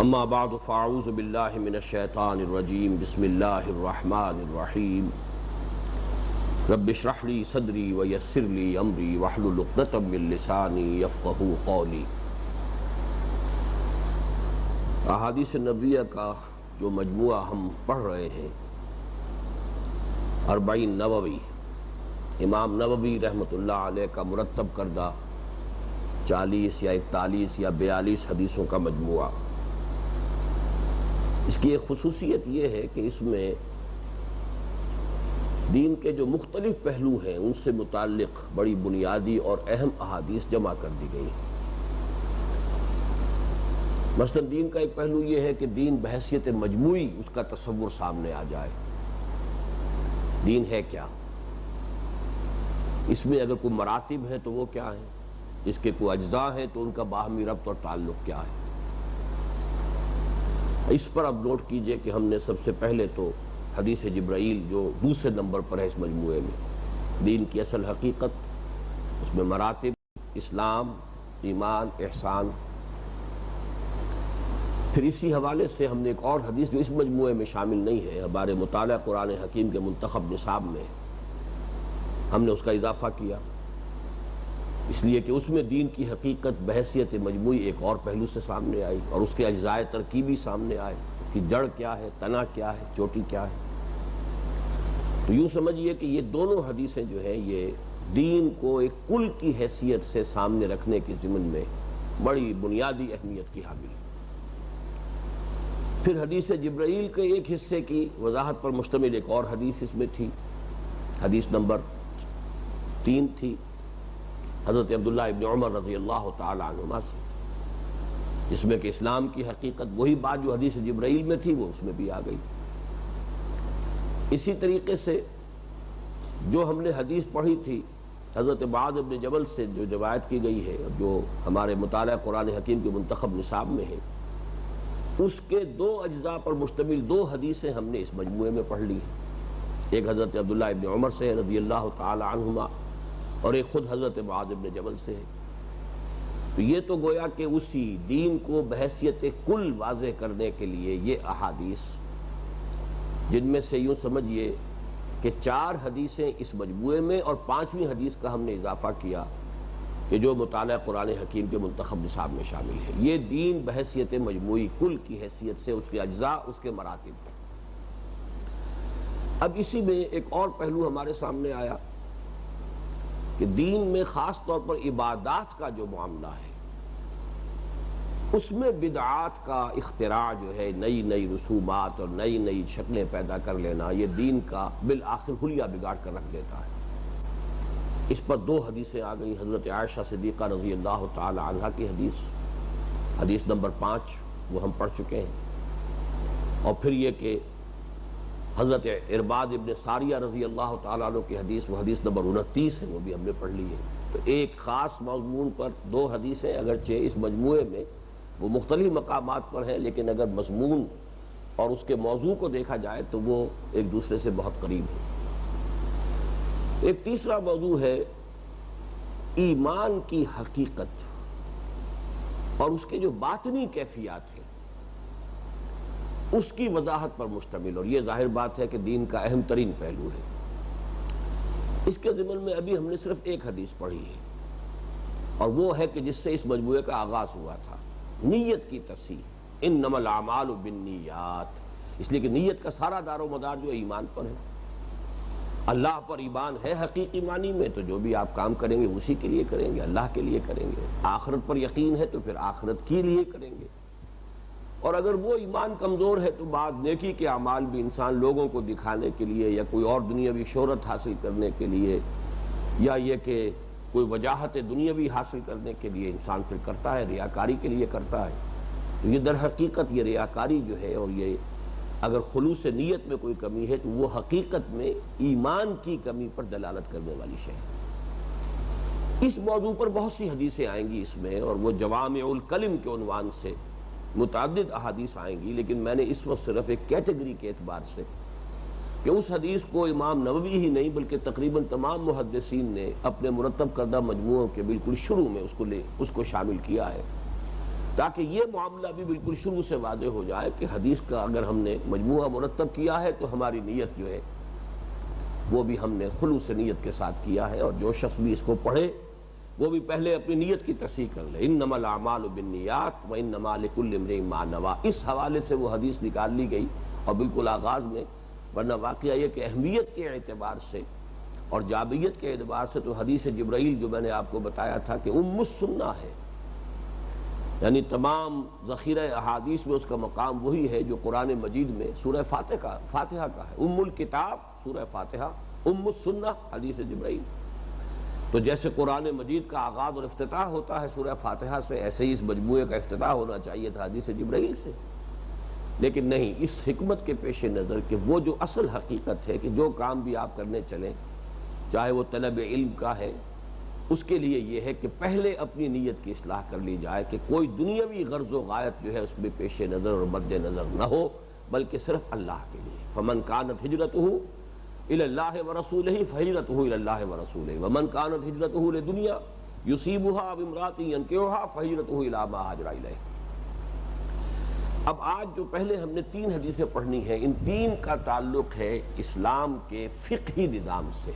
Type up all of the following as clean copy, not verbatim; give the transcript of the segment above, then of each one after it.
اما بعد فاعوذ باللہ من الشیطان الرجیم بسم اللہ الرحمن الرحیم رب اشرح لی صدری ویسر لی امری واحلل عقدۃ من لسانی یفقہوا قولی۔ احادیث نبویہ کا جو مجموعہ ہم پڑھ رہے ہیں، 40 نووی، امام نووی رحمۃ اللہ علیہ کا مرتب کردہ 40 یا 41 یا 42 حدیثوں کا مجموعہ۔ اس کی ایک خصوصیت یہ ہے کہ اس میں دین کے جو مختلف پہلو ہیں ان سے متعلق بڑی بنیادی اور اہم احادیث جمع کر دی گئی ہیں۔ مثلا دین کا ایک پہلو یہ ہے کہ دین بحیثیت مجموعی اس کا تصور سامنے آ جائے۔ دین ہے کیا؟ اس میں اگر کوئی مراتب ہے تو وہ کیا ہیں، اس کے کوئی اجزاء ہیں تو ان کا باہمی ربط اور تعلق کیا ہے۔ اس پر اب نوٹ کیجئے کہ ہم نے سب سے پہلے تو حدیث جبرائیل جو دوسرے نمبر پر ہے اس مجموعے میں، دین کی اصل حقیقت، اس میں مراتب، اسلام، ایمان، احسان۔ پھر اسی حوالے سے ہم نے ایک اور حدیث جو اس مجموعے میں شامل نہیں ہے، ہمارے مطالعہ قرآن حکیم کے منتخب نصاب میں، ہم نے اس کا اضافہ کیا، اس لیے کہ اس میں دین کی حقیقت بحیثیت مجموعی ایک اور پہلو سے سامنے آئی اور اس کے اجزاء ترکیبی سامنے آئے کہ جڑ کیا ہے، تنا کیا ہے، چوٹی کیا ہے۔ تو یوں سمجھیے کہ یہ دونوں حدیثیں جو ہیں یہ دین کو ایک کل کی حیثیت سے سامنے رکھنے کے ضمن میں بڑی بنیادی اہمیت کی حامل ہیں۔ پھر حدیث جبرائیل کے ایک حصے کی وضاحت پر مشتمل ایک اور حدیث اس میں تھی، حدیث نمبر 3 تھی، حضرت عبداللہ ابن عمر رضی اللہ تعالی عنہما سے، جس میں کہ اسلام کی حقیقت وہی بات جو حدیث جبرائیل میں تھی وہ اس میں بھی آ گئی۔ اسی طریقے سے جو ہم نے حدیث پڑھی تھی حضرت معاذ بن جبل سے جو روایت کی گئی ہے، جو ہمارے مطالعہ قرآن حکیم کے منتخب نصاب میں ہے، اس کے 2 اجزاء پر مشتمل 2 حدیثیں ہم نے اس مجموعے میں پڑھ لی ہیں۔ ایک حضرت عبداللہ ابن عمر سے ہے رضی اللہ تعالی عنہما، اور ایک خود حضرت معاذ بن جبل سے ہے۔ تو یہ تو گویا کہ اسی دین کو بحیثیت کل واضح کرنے کے لیے یہ احادیث، جن میں سے یوں سمجھیے کہ 4 حدیثیں اس مجموعے میں اور 5ویں حدیث کا ہم نے اضافہ کیا کہ جو مطالعہ قرآن حکیم کے منتخب نصاب میں شامل ہے۔ یہ دین بحیثیت مجموعی کل کی حیثیت سے اس کے اجزاء، اس کے مراتب۔ اب اسی میں ایک اور پہلو ہمارے سامنے آیا کہ دین میں خاص طور پر عبادات کا جو معاملہ ہے اس میں بدعات کا اختراع جو ہے، نئی نئی رسومات اور نئی نئی شکلیں پیدا کر لینا، یہ دین کا بالآخر حلیہ بگاڑ کر رکھ دیتا ہے۔ اس پر 2 حدیثیں آ گئی، حضرت عائشہ صدیقہ رضی اللہ تعالی عنہا کی حدیث نمبر 5 وہ ہم پڑھ چکے ہیں، اور پھر یہ کہ حضرت ارباد ابن ساریہ رضی اللہ تعالیٰ عنہ کی حدیث، وہ حدیث نمبر 29 ہے، وہ بھی ہم نے پڑھ لی ہے۔ تو ایک خاص مضمون پر 2 حدیثیں، اگرچہ اس مجموعے میں وہ مختلف مقامات پر ہیں، لیکن اگر مضمون اور اس کے موضوع کو دیکھا جائے تو وہ ایک دوسرے سے بہت قریب ہیں۔ ایک تیسرا موضوع ہے ایمان کی حقیقت اور اس کے جو باطنی کیفیات ہیں اس کی وضاحت پر مشتمل، اور یہ ظاہر بات ہے کہ دین کا اہم ترین پہلو ہے۔ اس کے ضمن میں ابھی ہم نے صرف ایک حدیث پڑھی ہے، اور وہ ہے کہ جس سے اس مجموعے کا آغاز ہوا تھا، نیت کی تصحیح، انما الاعمال بالنیات، اس لیے کہ نیت کا سارا دار و مدار جو ایمان پر ہے۔ اللہ پر ایمان ہے حقیقی معنی میں تو جو بھی آپ کام کریں گے اسی کے لیے کریں گے، اللہ کے لیے کریں گے۔ آخرت پر یقین ہے تو پھر آخرت کے لیے کریں گے، اور اگر وہ ایمان کمزور ہے تو بعض نیکی کے اعمال بھی انسان لوگوں کو دکھانے کے لیے یا کوئی اور دنیاوی شہرت حاصل کرنے کے لیے یا یہ کہ کوئی وجاہت دنیاوی حاصل کرنے کے لیے انسان پھر کرتا ہے، ریاکاری کے لیے کرتا ہے۔ تو یہ در حقیقت یہ ریاکاری جو ہے، اور یہ اگر خلوص نیت میں کوئی کمی ہے تو وہ حقیقت میں ایمان کی کمی پر دلالت کرنے والی شے ہے۔ اس موضوع پر بہت سی حدیثیں آئیں گی اس میں، اور وہ جوامع الکلم کے عنوان سے متعدد احادیث آئیں گی، لیکن میں نے اس وقت صرف ایک کیٹیگری کے اعتبار سے کہ اس حدیث کو امام نووی ہی نہیں بلکہ تقریباً تمام محدثین نے اپنے مرتب کردہ مجموعوں کے بالکل شروع میں اس کو شامل کیا ہے، تاکہ یہ معاملہ بھی بالکل شروع سے واضح ہو جائے کہ حدیث کا اگر ہم نے مجموعہ مرتب کیا ہے تو ہماری نیت جو ہے وہ بھی ہم نے خلوص نیت کے ساتھ کیا ہے، اور جو شخص بھی اس کو پڑھے وہ بھی پہلے اپنی نیت کی تصحیح کر لے۔ انما الاعمال بالنیات وانما لکل امرئ ما نوی، اس حوالے سے وہ حدیث نکال لی گئی اور بالکل آغاز میں، ورنہ واقعہ یہ کہ اہمیت کے اعتبار سے اور جابیت کے اعتبار سے تو حدیث جبرائیل جو میں نے آپ کو بتایا تھا کہ ام السنہ ہے، یعنی تمام ذخیرہ احادیث میں اس کا مقام وہی ہے جو قرآن مجید میں سورہ فاتحہ کا ہے۔ ام الکتاب سورہ فاتحہ، ام السنہ حدیث جبرائیل۔ تو جیسے قرآن مجید کا آغاز اور افتتاح ہوتا ہے سورہ فاتحہ سے، ایسے ہی اس مجموعے کا افتتاح ہونا چاہیے تھا حدیث جبرائیل سے، لیکن نہیں، اس حکمت کے پیش نظر کہ وہ جو اصل حقیقت ہے کہ جو کام بھی آپ کرنے چلیں، چاہے وہ طلب علم کا ہے، اس کے لیے یہ ہے کہ پہلے اپنی نیت کی اصلاح کر لی جائے کہ کوئی دنیاوی غرض و غایت جو ہے اس میں پیش نظر اور مد نظر نہ ہو، بلکہ صرف اللہ کے لیے۔ فمن کانت ہجرتہ الی اللہ ورسولہ فہجرتہ الی اللہ ورسولہ ومن کانت ہجرتہ لدنیا یصیبها او امرأۃ ینکحها فہجرتہ الی ما ہاجر الیہ۔ اب آج جو پہلے ہم نے 3 حدیثیں پڑھنی ہیں، ان 3 کا تعلق ہے اسلام کے فقہی نظام سے۔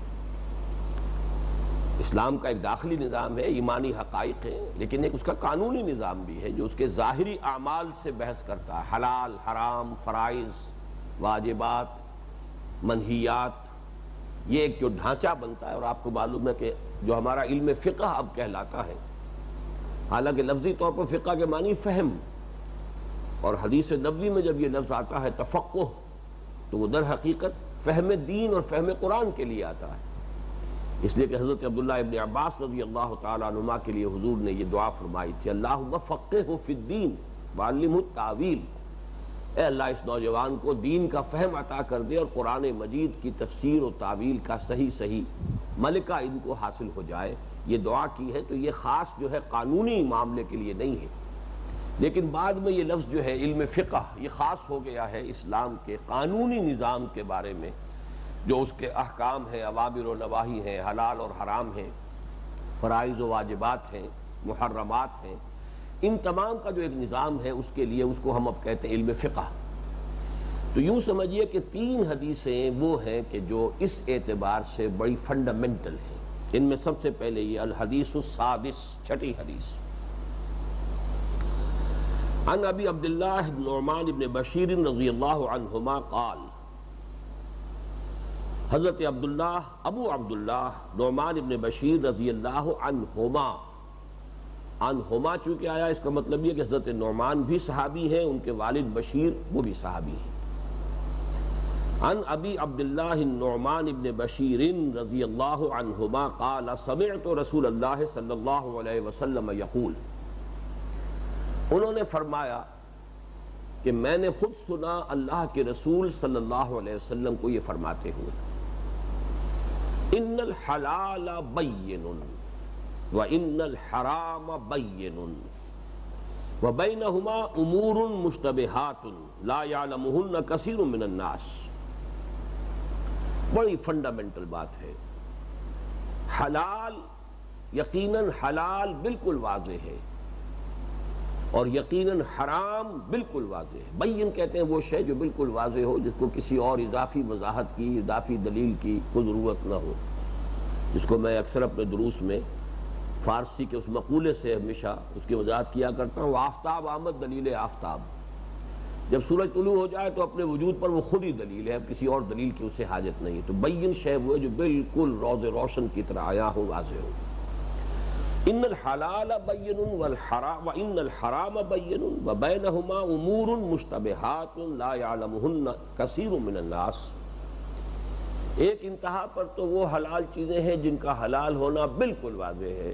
اسلام کا ایک داخلی نظام ہے، ایمانی حقائق ہیں، لیکن ایک اس کا قانونی نظام بھی ہے جو اس کے ظاہری اعمال سے بحث کرتا ہے، حلال، حرام، فرائض، واجبات، منہیات، یہ ایک جو ڈھانچہ بنتا ہے۔ اور آپ کو معلوم ہے کہ جو ہمارا علم فقہ اب کہلاتا ہے، حالانکہ لفظی طور پر فقہ کے معنی فہم، اور حدیث نبوی میں جب یہ لفظ آتا ہے تفقہ، تو وہ در حقیقت فہم دین اور فہم قرآن کے لیے آتا ہے۔ اس لیے کہ حضرت عبداللہ ابن عباس رضی اللہ تعالیٰ عنہما کے لیے حضور نے یہ دعا فرمائی تھی، اللہم فقہہ فی الدین وعلمہ التاویل، اے اللہ اس نوجوان کو دین کا فہم عطا کر دے اور قرآن مجید کی تفسیر و تعویل کا صحیح ملکہ ان کو حاصل ہو جائے۔ یہ دعا کی ہے، تو یہ خاص جو ہے قانونی معاملے کے لیے نہیں ہے، لیکن بعد میں یہ لفظ جو ہے علم فقہ یہ خاص ہو گیا ہے اسلام کے قانونی نظام کے بارے میں، جو اس کے احکام ہیں، اوامر و نواہی ہیں، حلال اور حرام ہیں، فرائض و واجبات ہیں، محرمات ہیں، ان تمام کا جو ایک نظام ہے اس کے لیے اس کو ہم اب کہتے ہیں علم فقہ۔ تو یوں سمجھیے کہ 3 حدیثیں وہ ہیں کہ جو اس اعتبار سے بڑی فنڈامنٹل ہیں۔ ان میں سب سے پہلے یہ الحدیث السادس، 6ٹھی حدیث، عن ابی عبداللہ نعمان بن بشیر رضی اللہ عنہما قال، حضرت عبداللہ ابو عبداللہ نعمان بن بشیر رضی اللہ عنہما چونکہ آیا، اس کا مطلب یہ کہ حضرت نعمان بھی صحابی ہیں، ان کے والد بشیر وہ بھی صحابی ہیں۔ عن ابی عبداللہ النعمان بن بشیر رضی اللہ عنہما قال سمعت رسول اللہ صلی اللہ علیہ وسلم یقول، انہوں نے فرمایا کہ میں نے خود سنا اللہ کے رسول صلی اللہ علیہ وسلم کو یہ فرماتے ہوئے، ان الحلال بین وان الحرام بین وبینہما امور مشتبہات لا یعلمہن کثیر من الناس۔ بڑی فنڈامنٹل بات ہے۔ حلال، یقیناً حلال بالکل واضح ہے، اور یقیناً حرام بالکل واضح ہے۔ بین کہتے ہیں وہ شے جو بالکل واضح ہو، جس کو کسی اور اضافی وضاحت کی، اضافی دلیل کی کوئی ضرورت نہ ہو، جس کو میں اکثر اپنے دروس میں فارسی کے اس مقولے سے ہمیشہ اس کی وضاحت کیا کرتا ہوں، آفتاب آمد دلیل آفتاب۔ جب سورج طلوع ہو جائے تو اپنے وجود پر وہ خود ہی دلیل ہے، اب کسی اور دلیل کی اسے حاجت نہیں۔ تو بین شے وہ ہے جو بالکل روز روشن کی طرح آیا ہو، واضح ہو۔ ان الحلال بین والحرام وان الحرام بین وبینہما امور مشتبہات لا یعلمہن کثیر من الناس۔ ایک انتہا پر تو وہ حلال چیزیں ہیں جن کا حلال ہونا بالکل واضح ہے،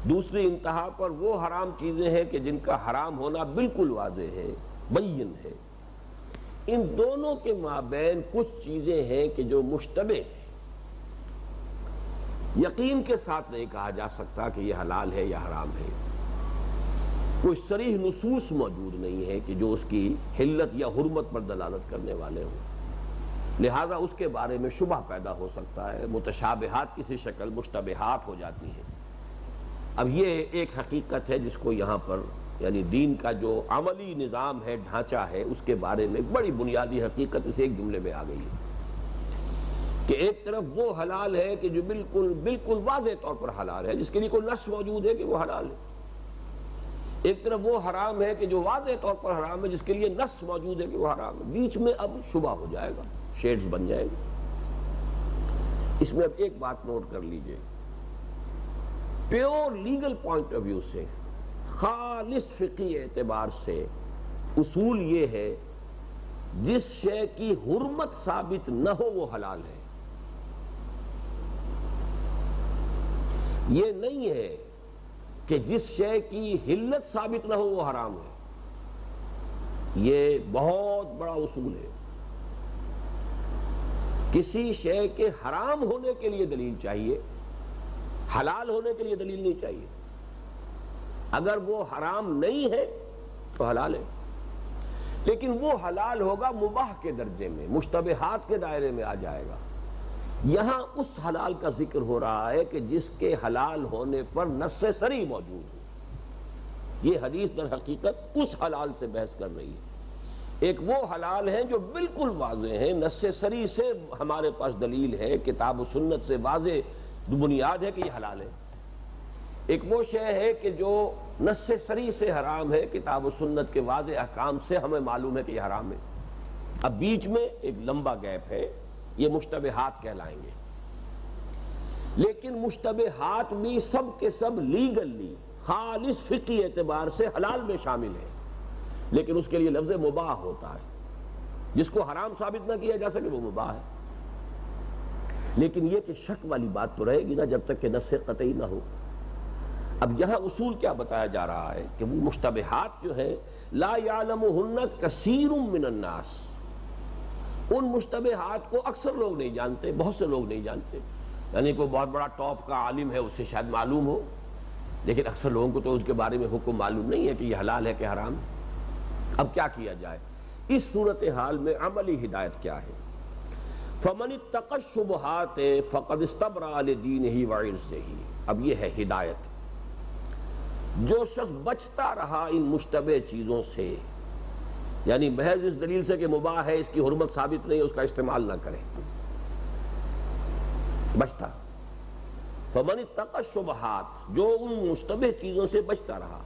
دوسری انتہا پر وہ حرام چیزیں ہیں کہ جن کا حرام ہونا بالکل واضح ہے، بین ہے۔ ان دونوں کے مابین کچھ چیزیں ہیں کہ جو مشتبہ ہیں، یقین کے ساتھ نہیں کہا جا سکتا کہ یہ حلال ہے یا حرام ہے، کوئی صریح نصوص موجود نہیں ہے کہ جو اس کی حلت یا حرمت پر دلالت کرنے والے ہوں، لہذا اس کے بارے میں شبہ پیدا ہو سکتا ہے، متشابہات کسی شکل مشتبہات ہو جاتی ہیں۔ اب یہ ایک حقیقت ہے جس کو یہاں پر یعنی دین کا جو عملی نظام ہے، ڈھانچہ ہے، اس کے بارے میں ایک بڑی بنیادی حقیقت اس ایک جملے میں آ گئی ہے کہ ایک طرف وہ حلال ہے کہ جو بالکل واضح طور پر حلال ہے، جس کے لیے کوئی نص موجود ہے کہ وہ حلال ہے، ایک طرف وہ حرام ہے کہ جو واضح طور پر حرام ہے، جس کے لیے نص موجود ہے کہ وہ حرام ہے، بیچ میں اب شبہ ہو جائے گا، شیڈز بن جائے گا۔ اس میں اب ایک بات نوٹ کر لیجئے، pure legal point of view سے، خالص فقہی اعتبار سے اصول یہ ہے جس شے کی حرمت ثابت نہ ہو وہ حلال ہے۔ یہ نہیں ہے کہ جس شے کی حلت ثابت نہ ہو وہ حرام ہے۔ یہ بہت بڑا اصول ہے۔ کسی شے کے حرام ہونے کے لیے دلیل چاہیے، حلال ہونے کے لیے دلیل نہیں چاہیے۔ اگر وہ حرام نہیں ہے تو حلال ہے، لیکن وہ حلال ہوگا مباح کے درجے میں، مشتبہات کے دائرے میں آ جائے گا۔ یہاں اس حلال کا ذکر ہو رہا ہے کہ جس کے حلال ہونے پر نص صریح موجود ہو۔ یہ حدیث در حقیقت اس حلال سے بحث کر رہی ہے۔ ایک وہ حلال ہیں جو بالکل واضح ہیں، نص صریح سے ہمارے پاس دلیل ہے، کتاب و سنت سے واضح بنیاد ہے کہ یہ حلال ہے۔ ایک وہ شے ہے کہ جو نص صریح سے حرام ہے، کتاب و سنت کے واضح احکام سے ہمیں معلوم ہے کہ یہ حرام ہے۔ اب بیچ میں ایک لمبا گیپ ہے، یہ مشتبہات کہلائیں گے۔ لیکن مشتبہات بھی سب کے سب لیگلی، خالص فقہی اعتبار سے حلال میں شامل ہیں، لیکن اس کے لیے لفظ مباح ہوتا ہے۔ جس کو حرام ثابت نہ کیا جا سکے وہ مباح ہے۔ لیکن یہ کہ شک والی بات تو رہے گی نا جب تک کہ نص قطعی نہ ہو۔ اب یہاں اصول کیا بتایا جا رہا ہے کہ وہ مشتبہات جو ہیں لا یعلمہن کثیر من الناس، ان مشتبہات کو اکثر لوگ نہیں جانتے، بہت سے لوگ نہیں جانتے۔ یعنی کوئی بہت بڑا ٹاپ کا عالم ہے، اس سے شاید معلوم ہو، لیکن اکثر لوگوں کو تو اس کے بارے میں حکم معلوم نہیں ہے کہ یہ حلال ہے کہ حرام۔ اب کیا کیا جائے؟ اس صورتحال میں عملی ہدایت کیا ہے؟ فَمَنِ اتَّقَى الشُّبُهَاتِ فَقَدِ اسْتَبْرَأَ لِدِينِهِ وَعِرْضِهِ۔ اب یہ ہے ہدایت۔ جو شخص بچتا رہا ان مشتبہ چیزوں سے، یعنی محض اس دلیل سے کہ مباح ہے، اس کی حرمت ثابت نہیں ہے، اس کا استعمال نہ کرے، بچتا۔ فَمَنِ اتَّقَى الشُّبُهَاتِ، جو ان مشتبہ چیزوں سے بچتا رہا،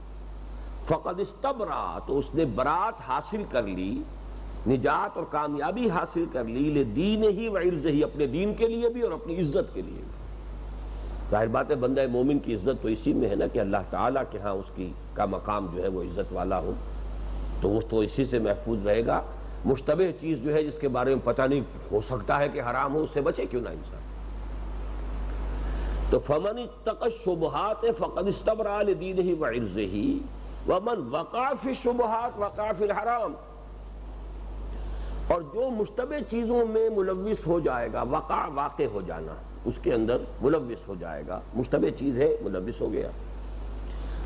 فَقَدِ اسْتَبْرَأَ، تو اس نے برات حاصل کر لی، نجات اور کامیابی حاصل کر لی، لِدِينِهِ وَعِرْضِهِ، اپنے دین کے لیے بھی اور اپنی عزت کے لیے بھی۔ ظاہر بات ہے بندہ مومن کی عزت تو اسی میں ہے نا کہ اللہ تعالیٰ کے ہاں اس کا مقام جو ہے وہ عزت والا ہو، تو وہ تو اسی سے محفوظ رہے گا۔ مشتبہ چیز جو ہے جس کے بارے میں پتہ نہیں، ہو سکتا ہے کہ حرام ہو، اس سے بچے کیوں نہ انسان۔ تو فَمَنِ اتَّقَى الشُّبُهَاتِ فَقَدِ اسْتَبْرَأَ لِدِينِهِ وَعِرْضِهِ وَمَنْ وَقَعَ فِي الشُّبُهَاتِ وَقَعَ فِي الْحَرَامِ، اور جو مشتبہ چیزوں میں ملوث ہو جائے گا، واقع ہو جانا، اس کے اندر ملوث ہو جائے گا، مشتبہ چیز ہے ملوث ہو گیا،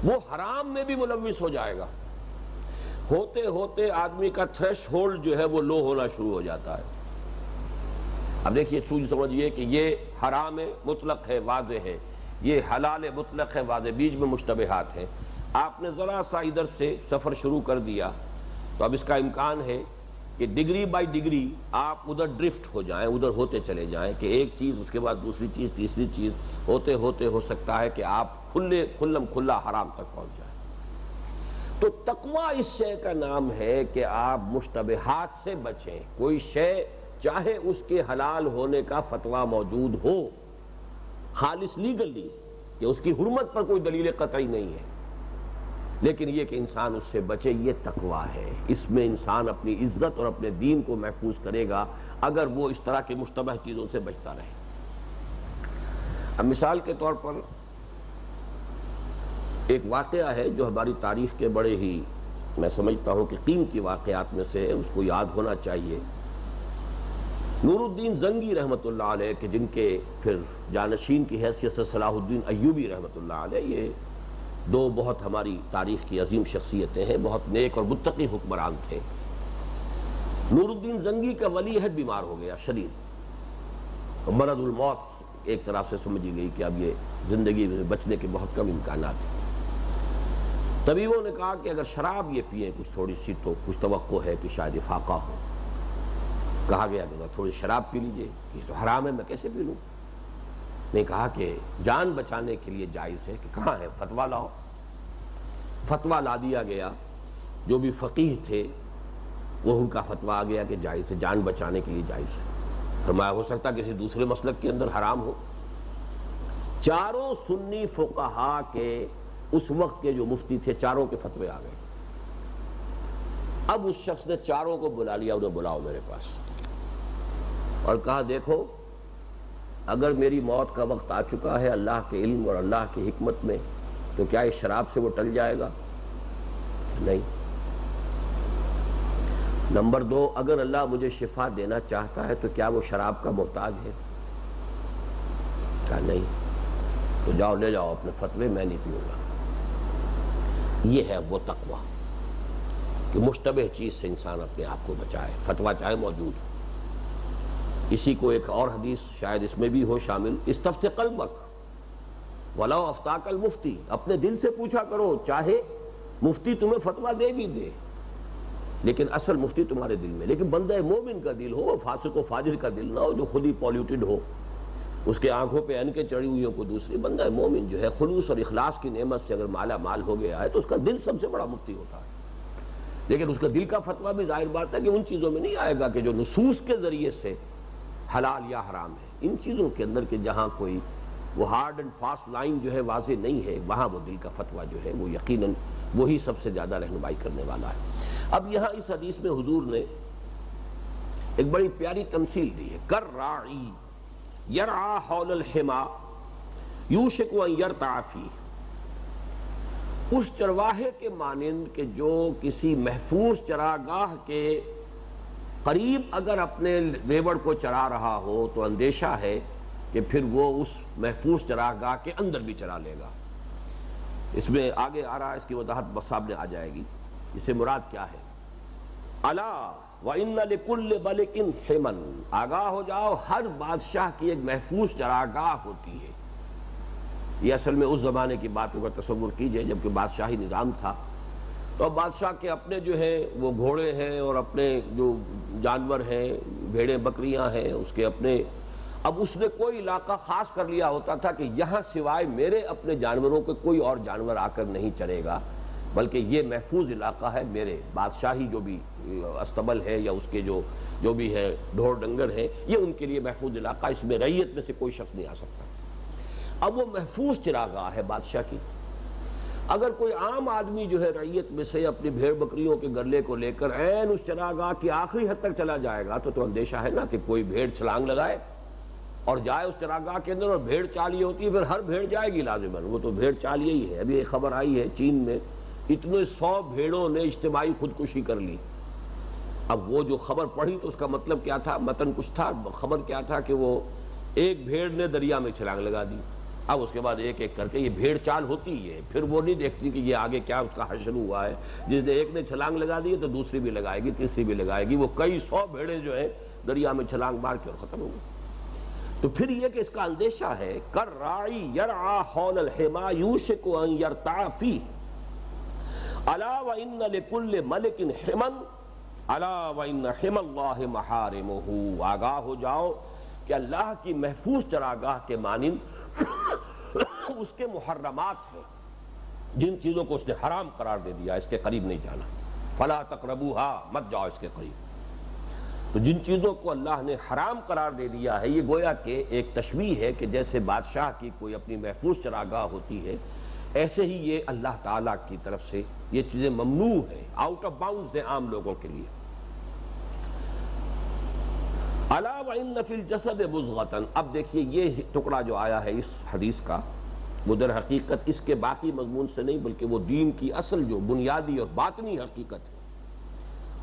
وہ حرام میں بھی ملوث ہو جائے گا۔ ہوتے ہوتے آدمی کا تھریش ہولڈ جو ہے وہ لو ہونا شروع ہو جاتا ہے۔ اب دیکھیے سمجھیے کہ یہ حرام مطلق ہے، واضح ہے، یہ حلال مطلق ہے، واضح، بیچ میں مشتبہات ہیں۔ آپ نے ذرا سا ادھر سے سفر شروع کر دیا تو اب اس کا امکان ہے کہ ڈگری بائی ڈگری آپ ادھر ڈرفٹ ہو جائیں، ادھر ہوتے چلے جائیں کہ ایک چیز اس کے بعد دوسری چیز، تیسری چیز، ہوتے ہوتے ہو سکتا ہے کہ آپ کھلا حرام تک پہنچ جائیں۔ تو تقویٰ اس شے کا نام ہے کہ آپ مشتبہات سے بچیں۔ کوئی شے چاہے اس کے حلال ہونے کا فتویٰ موجود ہو، خالص لیگلی کہ اس کی حرمت پر کوئی دلیل قطعی نہیں ہے، لیکن یہ کہ انسان اس سے بچے، یہ تقویٰ ہے۔ اس میں انسان اپنی عزت اور اپنے دین کو محفوظ کرے گا اگر وہ اس طرح کی مشتبہ چیزوں سے بچتا رہے۔ اب مثال کے طور پر ایک واقعہ ہے جو ہماری تاریخ کے بڑے ہی، میں سمجھتا ہوں کہ قیمتی واقعات میں سے ہے، اس کو یاد ہونا چاہیے۔ نور الدین زنگی رحمۃ اللہ علیہ کہ جن کے پھر جانشین کی حیثیت سے صلاح الدین ایوبی رحمۃ اللہ علیہ، یہ دو بہت ہماری تاریخ کی عظیم شخصیتیں ہیں، بہت نیک اور متقی حکمران تھے۔ نور الدین زنگی کا ولی عہد بیمار ہو گیا شدید، مرض الموت ایک طرح سے سمجھی گئی کہ اب یہ زندگی میں بچنے کے بہت کم امکانات ہیں۔ طبیبوں نے کہا کہ اگر شراب یہ پئیں کچھ تھوڑی سی تو کچھ توقع ہے کہ شاید افاقہ ہو. کہا گیا کہ تھوڑی شراب پی لیجئے. یہ تو حرام ہے، میں کیسے پی لوں؟ نے کہا کہ جان بچانے کے لیے جائز ہے. کہ کہاں ہے؟ فتویٰ لاؤ. فتویٰ لا دیا گیا. جو بھی فقیہ تھے وہ ان کا فتویٰ آ گیا کہ جائز ہے، جان بچانے کے لیے جائز ہے. فرمایا ہو سکتا کسی دوسرے مسلک کے اندر حرام ہو. چاروں سنی فقہا کے اس وقت کے جو مفتی تھے چاروں کے فتوے آ گئے. اب اس شخص نے چاروں کو بلا لیا، انہیں بلاؤ میرے پاس، اور کہا دیکھو اگر میری موت کا وقت آ چکا ہے اللہ کے علم اور اللہ کی حکمت میں تو کیا اس شراب سے وہ ٹل جائے گا؟ نہیں. نمبر 2، اگر اللہ مجھے شفا دینا چاہتا ہے تو کیا وہ شراب کا محتاج ہے؟ کہا نہیں. تو جاؤ لے جاؤ اپنے فتوے، میں نہیں پیوں گا. یہ ہے وہ تقویٰ کہ مشتبہ چیز سے انسان اپنے آپ کو بچائے، فتویٰ چاہے موجود ہو. اسی کو ایک اور حدیث شاید اس میں بھی ہو شامل، استفت قلبک ولو افتاک المفتی. اپنے دل سے پوچھا کرو، چاہے مفتی تمہیں فتویٰ دے بھی دے لیکن اصل مفتی تمہارے دل میں. لیکن بندہ مومن کا دل ہو، فاسق و فاجر کا دل نہ ہو جو خود ہی پولیوٹڈ ہو، اس کے آنکھوں پہ اینکیں چڑھی ہوئی ہوں. کو دوسری بندہ مومن جو ہے خلوص اور اخلاص کی نعمت سے اگر مالا مال ہو گیا ہے تو اس کا دل سب سے بڑا مفتی ہوتا ہے. لیکن اس کا دل کا فتویٰ بھی ظاہر بات ہے کہ ان چیزوں میں نہیں آئے گا کہ جو نصوص کے ذریعے سے حلال یا حرام ہے. ان چیزوں کے اندر کہ جہاں کوئی وہ ہارڈ اینڈ فاسٹ لائن جو ہے واضح نہیں ہے، وہاں وہ دل کا فتویٰ جو ہے وہ یقیناً وہی سب سے زیادہ رہنمائی کرنے والا ہے. اب یہاں اس حدیث میں حضور نے ایک بڑی پیاری تمثیل دی ہے. کر راعی یرعی حول الحما یوشک ان یرتع فیہ. اس چرواہے کے مانند کہ جو کسی محفوظ چراگاہ کے قریب اگر اپنے ریوڑ کو چرا رہا ہو تو اندیشہ ہے کہ پھر وہ اس محفوظ چراگاہ کے اندر بھی چرا لے گا. اس میں آگے آ رہا ہے، اس کی وضاحت سامنے آ جائے گی. اس سے مراد کیا ہے؟ الا وان لکل ملک حما. آگاہ ہو جاؤ، ہر بادشاہ کی ایک محفوظ چراگاہ ہوتی ہے. یہ اصل میں اس زمانے کی بات کو تصور کیجئے جبکہ بادشاہی نظام تھا تو اب بادشاہ کے اپنے جو ہیں وہ گھوڑے ہیں اور اپنے جو جانور ہیں بھیڑیں بکریاں ہیں اس کے اپنے. اب اس نے کوئی علاقہ خاص کر لیا ہوتا تھا کہ یہاں سوائے میرے اپنے جانوروں کے کوئی اور جانور آ کر نہیں چرے گا، بلکہ یہ محفوظ علاقہ ہے میرے بادشاہی جو بھی استبل ہے یا اس کے جو بھی ہے ڈھور ڈنگر ہیں، یہ ان کے لیے محفوظ علاقہ. اس میں رعیت میں سے کوئی شخص نہیں آ سکتا. اب وہ محفوظ چراگاہ ہے بادشاہ کی. اگر کوئی عام آدمی جو ہے رعیت میں سے اپنی بھیڑ بکریوں کے گرلے کو لے کر عین اس چراگاہ کی آخری حد تک چلا جائے گا تو اندیشہ ہے نا کہ کوئی بھیڑ چھلانگ لگائے اور جائے اس چراگاہ کے اندر، اور بھیڑ چالیے ہوتی ہے پھر ہر بھیڑ جائے گی لازماً. وہ تو بھیڑ چالیے ہی ہے. ابھی ایک خبر آئی ہے چین میں اتنے 100 بھیڑوں نے اجتماعی خودکشی کر لی. اب وہ جو خبر پڑھی تو اس کا مطلب کیا تھا؟ متن کچھ تھا، خبر کیا تھا کہ وہ ایک بھیڑ نے دریا میں چھلانگ لگا دی. اب اس کے بعد ایک ایک کر کے یہ بھیڑ چال ہوتی ہے، پھر وہ نہیں دیکھتی کہ یہ آگے کیا اس کا حشر ہوا ہے. جس نے ایک نے چھلانگ لگا دی تو دوسری بھی لگائے گی، تیسری بھی لگائے گی. وہ کئی 100 بھیڑیں جو ہیں دریا میں چھلانگ مار کے اور ختم ہو گئی. تو پھر یہ کہ اس کا اندیشہ ہے کر راعی یرعی حول الحما یوشک ان یرتع فیہ. الا وان لکل ملک حما الا وان حما اللہ محارمہ. آگاہ ہو جاؤ کہ اللہ کی محفوظ چراگاہ کے مانند اس کے محرمات ہیں، جن چیزوں کو اس نے حرام قرار دے دیا اس کے قریب نہیں جانا. فلا تقربوها، مت جاؤ اس کے قریب. تو جن چیزوں کو اللہ نے حرام قرار دے دیا ہے یہ گویا کہ ایک تشبیہ ہے کہ جیسے بادشاہ کی کوئی اپنی محفوظ چراگاہ ہوتی ہے ایسے ہی یہ اللہ تعالیٰ کی طرف سے یہ چیزیں ممنوع ہیں، آؤٹ آف باؤنڈز ہیں عام لوگوں کے لیے. الا وان فی الجسد مضغۃ. اب دیکھیے یہ ٹکڑا جو آیا ہے اس حدیث کا وہ در حقیقت اس کے باقی مضمون سے نہیں بلکہ وہ دین کی اصل جو بنیادی اور باطنی حقیقت ہے،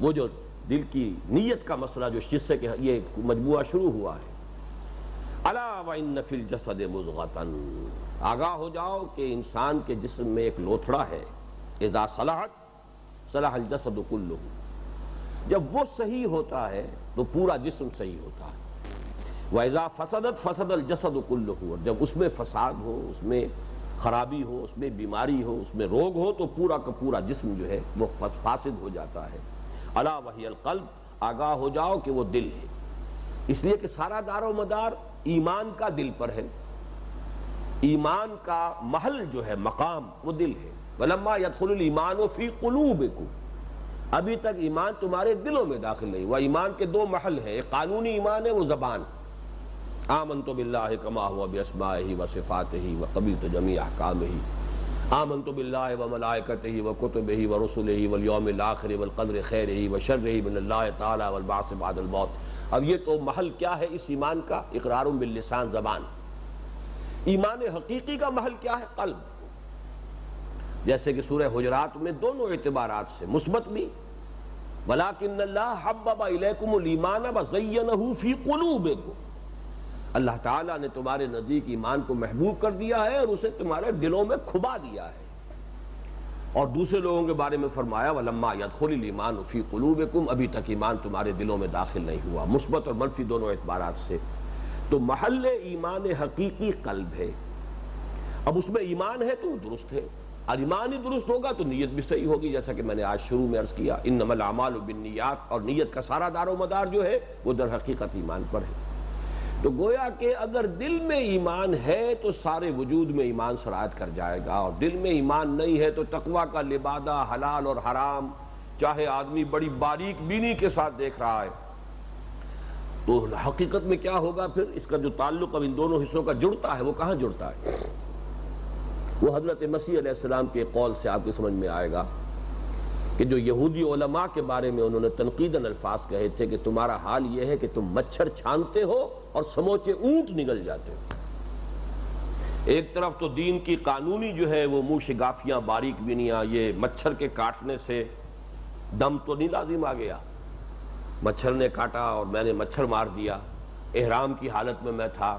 وہ جو دل کی نیت کا مسئلہ جو جس سے کہ یہ مجموعہ شروع ہوا ہے. الا وان فی الجسد مضغۃ. آگاہ ہو جاؤ کہ انسان کے جسم میں ایک لوتھڑا ہے. اذا صلحت صلح الجسد کلہ. جب وہ صحیح ہوتا ہے تو پورا جسم صحیح ہوتا ہے. وَإِذَا فَسَدَتْ فَسَدَ الْجَسَدُ كُلُّهُ. اور جب اس میں فساد ہو، اس میں خرابی ہو، اس میں بیماری ہو، اس میں روگ ہو تو پورا کا پورا جسم جو ہے وہ فاسد ہو جاتا ہے۔ الا وہی القلب، آگاہ ہو جاؤ کہ وہ دل ہے، اس لیے کہ سارا دار و مدار ایمان کا دل پر ہے، ایمان کا محل جو ہے، مقام، وہ دل ہے۔ وَلَمَّا يَدْخُلُ الْإِيمَانُ فِي قُلُوبِكُمْ، ابھی تک ایمان تمہارے دلوں میں داخل نہیں ہوا۔ ایمان کے دو محل ہیں، ایک قانونی ایمان ہے، وہ زبان، آمنت باللہ کما ہوا باسمائہ وصفاتہ وقبلت جمیع احکامہ، آمنت باللہ وملائکتہ وکتبہ ورسلہ والیوم الآخر والقدر خیرہ وشرہ من اللہ تعالی والبعث بعد الموت۔ اب یہ تو محل کیا ہے اس ایمان کا؟ اقرار باللسان، زبان۔ ایمان حقیقی کا محل کیا ہے؟ قلب۔ جیسے کہ سورہ حجرات میں دونوں اعتبارات سے مثبت بھی، وَلَٰكِنَّ اللَّهَ حَبَّبَ إِلَيْكُمُ الْإِيمَانَ وَزَيَّنَهُ فِي قُلُوبِكُمْ، اللہ تعالیٰ نے تمہارے نزدیک ایمان کو محبوب کر دیا ہے اور اسے تمہارے دلوں میں کھبا دیا ہے۔ اور دوسرے لوگوں کے بارے میں فرمایا وَلَمَّا يَدْخُلِ الْإِيمَانُ فِي قُلُوبِكُمْ، ابھی تک ایمان تمہارے دلوں میں داخل نہیں ہوا، مثبت اور منفی دونوں اعتبارات سے۔ تو محل ایمان حقیقی قلب ہے۔ اب اس میں ایمان ہے تو درست ہے، اور ایمان ہی درست ہوگا تو نیت بھی صحیح ہوگی، جیسا کہ میں نے آج شروع میں عرض کیا انما الاعمال بالنیات، اور نیت کا سارا دار و مدار جو ہے وہ در حقیقت ایمان پر ہے۔ تو گویا کہ اگر دل میں ایمان ہے تو سارے وجود میں ایمان سرایت کر جائے گا، اور دل میں ایمان نہیں ہے تو تقویٰ کا لبادہ، حلال اور حرام چاہے آدمی بڑی باریک بینی کے ساتھ دیکھ رہا ہے، تو حقیقت میں کیا ہوگا پھر؟ اس کا جو تعلق اب ان دونوں حصوں کا جڑتا ہے وہ کہاں جڑتا ہے؟ وہ حضرت مسیح علیہ السلام کے قول سے آپ کو سمجھ میں آئے گا کہ جو یہودی علماء کے بارے میں انہوں نے تنقیداً الفاظ کہے تھے کہ تمہارا حال یہ ہے کہ تم مچھر چھانتے ہو اور سموچے اونٹ نگل جاتے ہو۔ ایک طرف تو دین کی قانونی جو ہے وہ منہ شگافیاں، باریک بینیاں، یہ مچھر کے کاٹنے سے دم تو نہیں لازم آ گیا، مچھر نے کاٹا اور میں نے مچھر مار دیا، احرام کی حالت میں میں تھا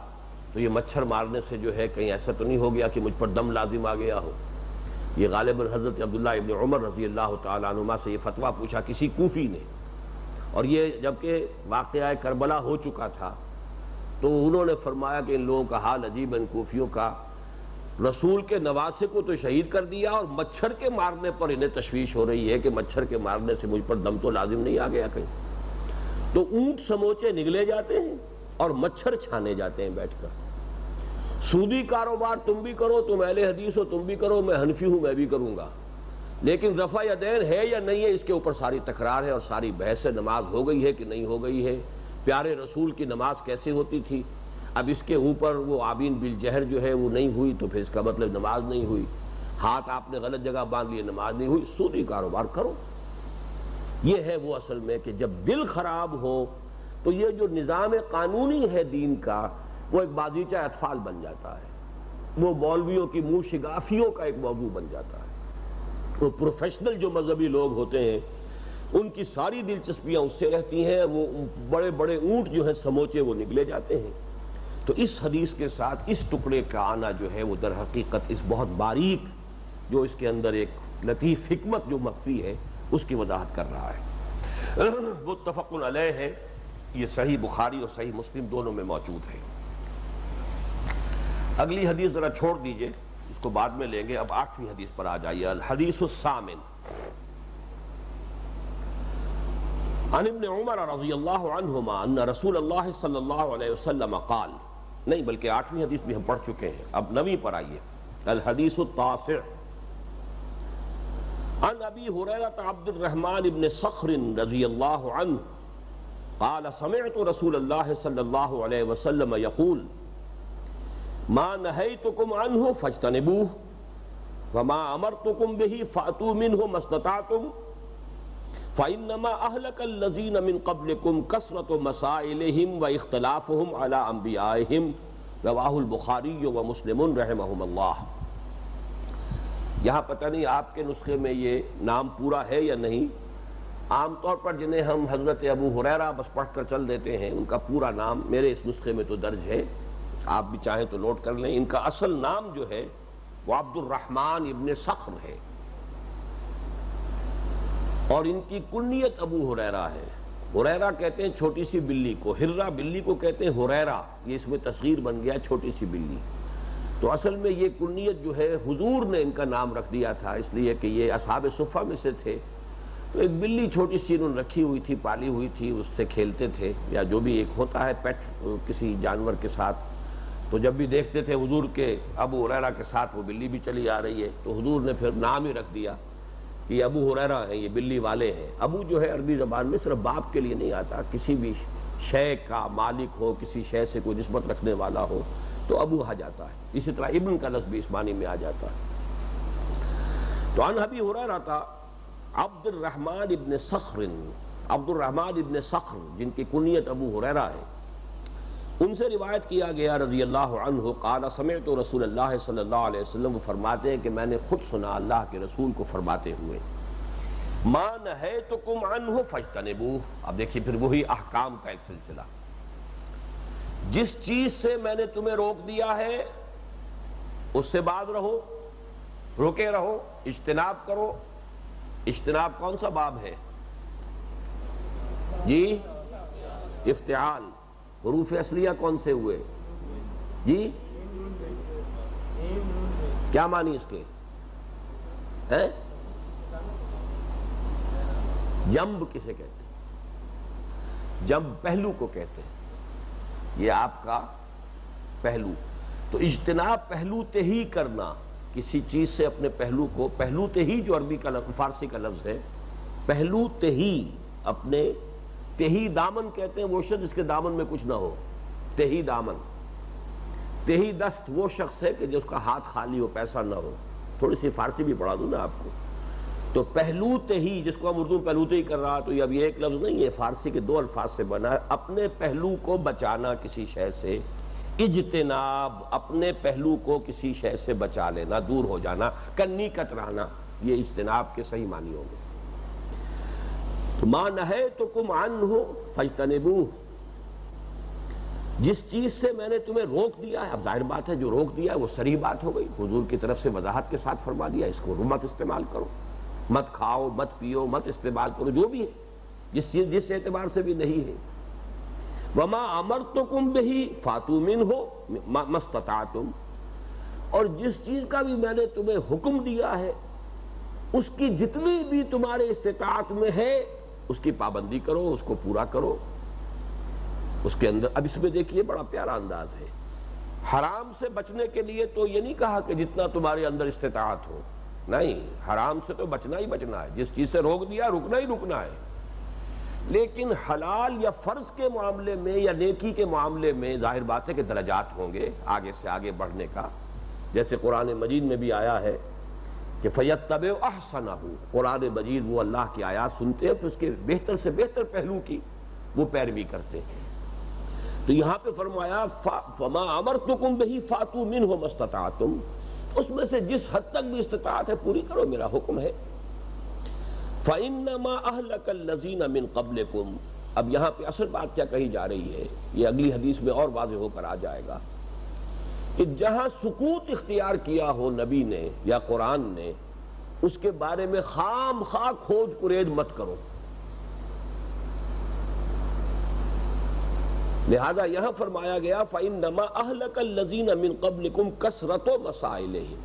تو یہ مچھر مارنے سے جو ہے کہیں ایسا تو نہیں ہو گیا کہ مجھ پر دم لازم آ گیا ہو۔ یہ غالباً حضرت عبداللہ ابن عمر رضی اللہ تعالیٰ عنہما سے یہ فتویٰ پوچھا کسی کوفی نے، اور یہ جبکہ واقعہ کربلا ہو چکا تھا، تو انہوں نے فرمایا کہ ان لوگوں کا حال عجیب ہے، ان کوفیوں کا، رسول کے نواسے کو تو شہید کر دیا اور مچھر کے مارنے پر انہیں تشویش ہو رہی ہے کہ مچھر کے مارنے سے مجھ پر دم تو لازم نہیں آ گیا کہیں۔ تو اونٹ سموچے نگلے جاتے ہیں اور مچھر چھانے جاتے ہیں بیٹھ کر۔ سودی کاروبار تم بھی کرو، تم اہل حدیث ہو تم بھی کرو، میں حنفی ہوں میں بھی کروں گا، لیکن رفع یدین ہے یا نہیں ہے اس کے اوپر ساری تکرار ہے اور ساری بحث ہے۔ نماز ہو گئی ہے کہ نہیں ہو گئی ہے، پیارے رسول کی نماز کیسے ہوتی تھی، اب اس کے اوپر وہ آبین بالجہر جو ہے وہ نہیں ہوئی تو پھر اس کا مطلب نماز نہیں ہوئی، ہاتھ آپ نے غلط جگہ باندھ لیے نماز نہیں ہوئی۔ سودی کاروبار کرو، یہ ہے وہ اصل میں کہ جب دل خراب ہو تو یہ جو نظام قانونی ہے دین کا وہ ایک بازیچہ اطفال بن جاتا ہے، وہ مولویوں کی منہ شگافیوں کا ایک موضوع بن جاتا ہے۔ وہ پروفیشنل جو مذہبی لوگ ہوتے ہیں ان کی ساری دلچسپیاں اس سے رہتی ہیں، وہ بڑے بڑے اونٹ جو ہیں سموچے وہ نگلے جاتے ہیں۔ تو اس حدیث کے ساتھ اس ٹکڑے کا آنا جو ہے وہ در حقیقت اس بہت باریک جو اس کے اندر ایک لطیف حکمت جو مخفی ہے اس کی وضاحت کر رہا ہے۔ متفق علیہ ہے، یہ صحیح بخاری اور صحیح مسلم دونوں میں موجود ہے۔ اگلی حدیث ذرا چھوڑ دیجئے، اس کو بعد میں لیں گے، اب 8ویں حدیث پر آ جائیے۔ الحدیث الثامن عن ابن عمر رضی اللہ عنہما ان رسول اللہ صلی اللہ علیہ وسلم قال، نہیں بلکہ 8ویں حدیث بھی ہم پڑھ چکے ہیں، اب 9ویں پر آئیے۔ الحدیث التاسع عن ابی ہریرہ عبد الرحمن بن صخر رضی اللہ عنہ قال سمعت رسول اللہ صلی اللہ علیہ وسلم یقول ما نہیتکم عنہ فاجتنبوہ وما امرتکم بہ فأتوا منہ ما استطعتم فإنما أهلك الذين من قبلكم كثرة مسائلهم واختلافهم على أنبيائهم رواه البخاری ومسلم رحمهم اللہ۔ یہاں پتہ نہیں آپ کے نسخے میں یہ نام پورا ہے یا نہیں، عام طور پر جنہیں ہم حضرت ابو ہریرہ بس پڑھ کر چل دیتے ہیں ان کا پورا نام میرے اس نسخے میں تو درج ہے، آپ بھی چاہیں تو نوٹ کر لیں۔ ان کا اصل نام جو ہے وہ عبد الرحمن ابن صخر ہے اور ان کی کنیت ابو ہریرہ ہے۔ ہریرہ کہتے ہیں چھوٹی سی بلی کو، ہرہ بلی کو کہتے ہیں ہریرہ، یہ اس میں تصغیر بن گیا چھوٹی سی بلی۔ تو اصل میں یہ کنیت جو ہے حضور نے ان کا نام رکھ دیا تھا، اس لیے کہ یہ اصحاب صفہ میں سے تھے۔ تو ایک بلی چھوٹی سی انہوں نے رکھی ہوئی تھی، پالی ہوئی تھی، اس سے کھیلتے تھے، یا جو بھی ایک ہوتا ہے پیٹ کسی جانور کے ساتھ۔ تو جب بھی دیکھتے تھے حضور کے ابو ہریرہ کے ساتھ وہ بلی بھی چلی آ رہی ہے، تو حضور نے پھر نام ہی رکھ دیا کہ یہ ابو ہریرہ ہیں، یہ بلی والے ہیں۔ ابو جو ہے عربی زبان میں صرف باپ کے لیے نہیں آتا، کسی بھی شے کا مالک ہو، کسی شے سے کوئی نسبت رکھنے والا ہو تو ابو آ جاتا ہے۔ اسی طرح ابن کا لفظ بھی اس معنی میں آ جاتا ہے۔ تو عن ابی ہریرہ عبد الرحمن ابن صخر، عبد الرحمن ابن صخر جن کی کنیت ابو ہریرہ ہے، ان سے روایت کیا گیا رضی اللہ عنہ قال سمعت رسول اللہ صلی اللہ علیہ وسلم، وہ فرماتے ہیں کہ میں نے خود سنا اللہ کے رسول کو فرماتے ہوئے، ما نہیتکم عنہ فاجتنبوہ۔ اب دیکھیے پھر وہی احکام کا ایک سلسلہ، جس چیز سے میں نے تمہیں روک دیا ہے اس سے باز رہو، روکے رہو، اجتناب کرو۔ اجتناب کون سا باب ہے جی؟ افتعال۔ حروف اصلیہ کون سے ہوئے جی؟ کیا معنی اس کے ہیں؟ جنب کسے کہتے ہیں؟ جنب پہلو کو کہتے ہیں، یہ آپ کا پہلو۔ تو اجتناب پہلو تہی کرنا، کسی چیز سے اپنے پہلو کو، پہلو تہی جو عربی کا فارسی کا لفظ ہے، پہلو تہی، اپنے تہی دامن کہتے ہیں وہ شخص جس کے دامن میں کچھ نہ ہو، تہی دامن۔ تہی دست وہ شخص ہے کہ جس کا ہاتھ خالی ہو، پیسہ نہ ہو۔ تھوڑی سی فارسی بھی پڑھا دوں نا آپ کو۔ تو پہلو تہی، جس کو ہم اردو پہلو تہی کر رہا، تو اب یہ ایک لفظ نہیں ہے، فارسی کے دو الفاظ سے بنا ہے، اپنے پہلو کو بچانا کسی شے سے۔ اجتناب، اپنے پہلو کو کسی شے سے بچا لینا، دور ہو جانا، کنی کترانا، یہ اجتناب کے صحیح معنی ہوں گے۔ تو ما نہیتکم عنہ فاجتنبوہ، جس چیز سے میں نے تمہیں روک دیا ہے۔ اب ظاہر بات ہے جو روک دیا ہے وہ صریح بات ہو گئی، حضور کی طرف سے وضاحت کے ساتھ فرما دیا، اس کو مت استعمال کرو، مت کھاؤ، مت پیو، مت استعمال کرو، جو بھی ہے، جس اعتبار سے بھی نہیں ہے۔ وما امرتکم بہ فاتوا منہ ما استطعتم، اور جس چیز کا بھی میں نے تمہیں حکم دیا ہے اس کی جتنی بھی تمہارے استطاعت میں ہے اس کی پابندی کرو، اس کو پورا کرو۔ اس کے اندر اب اس میں دیکھیے بڑا پیارا انداز ہے، حرام سے بچنے کے لیے تو یہ نہیں کہا کہ جتنا تمہارے اندر استطاعت ہو، نہیں، حرام سے تو بچنا ہی بچنا ہے، جس چیز سے روک دیا رکنا ہی رکنا ہے۔ لیکن حلال یا فرض کے معاملے میں یا نیکی کے معاملے میں ظاہر بات ہے کہ درجات ہوں گے آگے سے آگے بڑھنے کا، جیسے قرآن مجید میں بھی آیا ہے کہ فَيَتَّبِعُ أَحْسَنَهُ، قرآن مجید وہ اللہ کی آیات سنتے ہیں تو اس کے بہتر سے بہتر پہلو کی وہ پیروی کرتے ہیں۔ تو یہاں پہ فرمایا فَمَا أَمَرْتُكُمْ بِهِ فَأْتُوا مِنْهُ مَا اسْتَطَعْتُمْ، اس میں سے جس حد تک بھی استطاعت ہے پوری کرو، میرا حکم ہے۔ فَإِنَّمَا أَهْلَكَ الَّذِينَ مِن قَبْلِكُمْ، اب یہاں پہ اصل بات کیا کہی جا رہی ہے یہ اگلی حدیث میں اور واضح ہو کر آ جائے گا کہ جہاں سکوت اختیار کیا ہو نبی نے یا قرآن نے، اس کے بارے میں خام خواہ کھوج کرید مت کرو۔ لہذا یہاں فرمایا گیا فَإِنَّمَا أَهْلَكَ الَّذِينَ مِن قَبْلِكُمْ كَثْرَةُ مَسَائِلِهِمْ،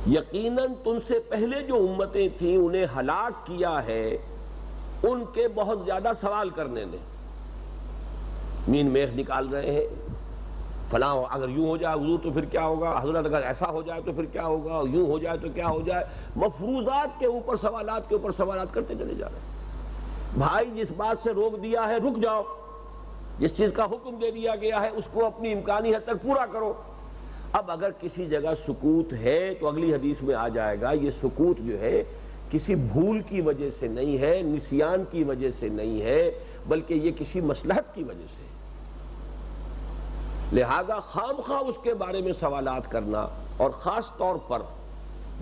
یقیناً تم سے پہلے جو امتیں تھیں انہیں ہلاک کیا ہے ان کے بہت زیادہ سوال کرنے نے۔ مین میخ نکال رہے ہیں، فلاں اگر یوں ہو جائے حضور تو پھر کیا ہوگا، حضرت اگر ایسا ہو جائے تو پھر کیا ہوگا، یوں ہو جائے تو کیا ہو جائے، مفروضات کے اوپر سوالات کرتے چلے جا رہے ہیں۔ بھائی جس بات سے روک دیا ہے رک جاؤ، جس چیز کا حکم دے دیا گیا ہے اس کو اپنی امکانی حد تک پورا کرو۔ اب اگر کسی جگہ سکوت ہے تو اگلی حدیث میں آ جائے گا یہ سکوت جو ہے کسی بھول کی وجہ سے نہیں ہے، نسیان کی وجہ سے نہیں ہے، بلکہ یہ کسی مصلحت کی وجہ سے ہے۔ لہذا خام خواہ اس کے بارے میں سوالات کرنا، اور خاص طور پر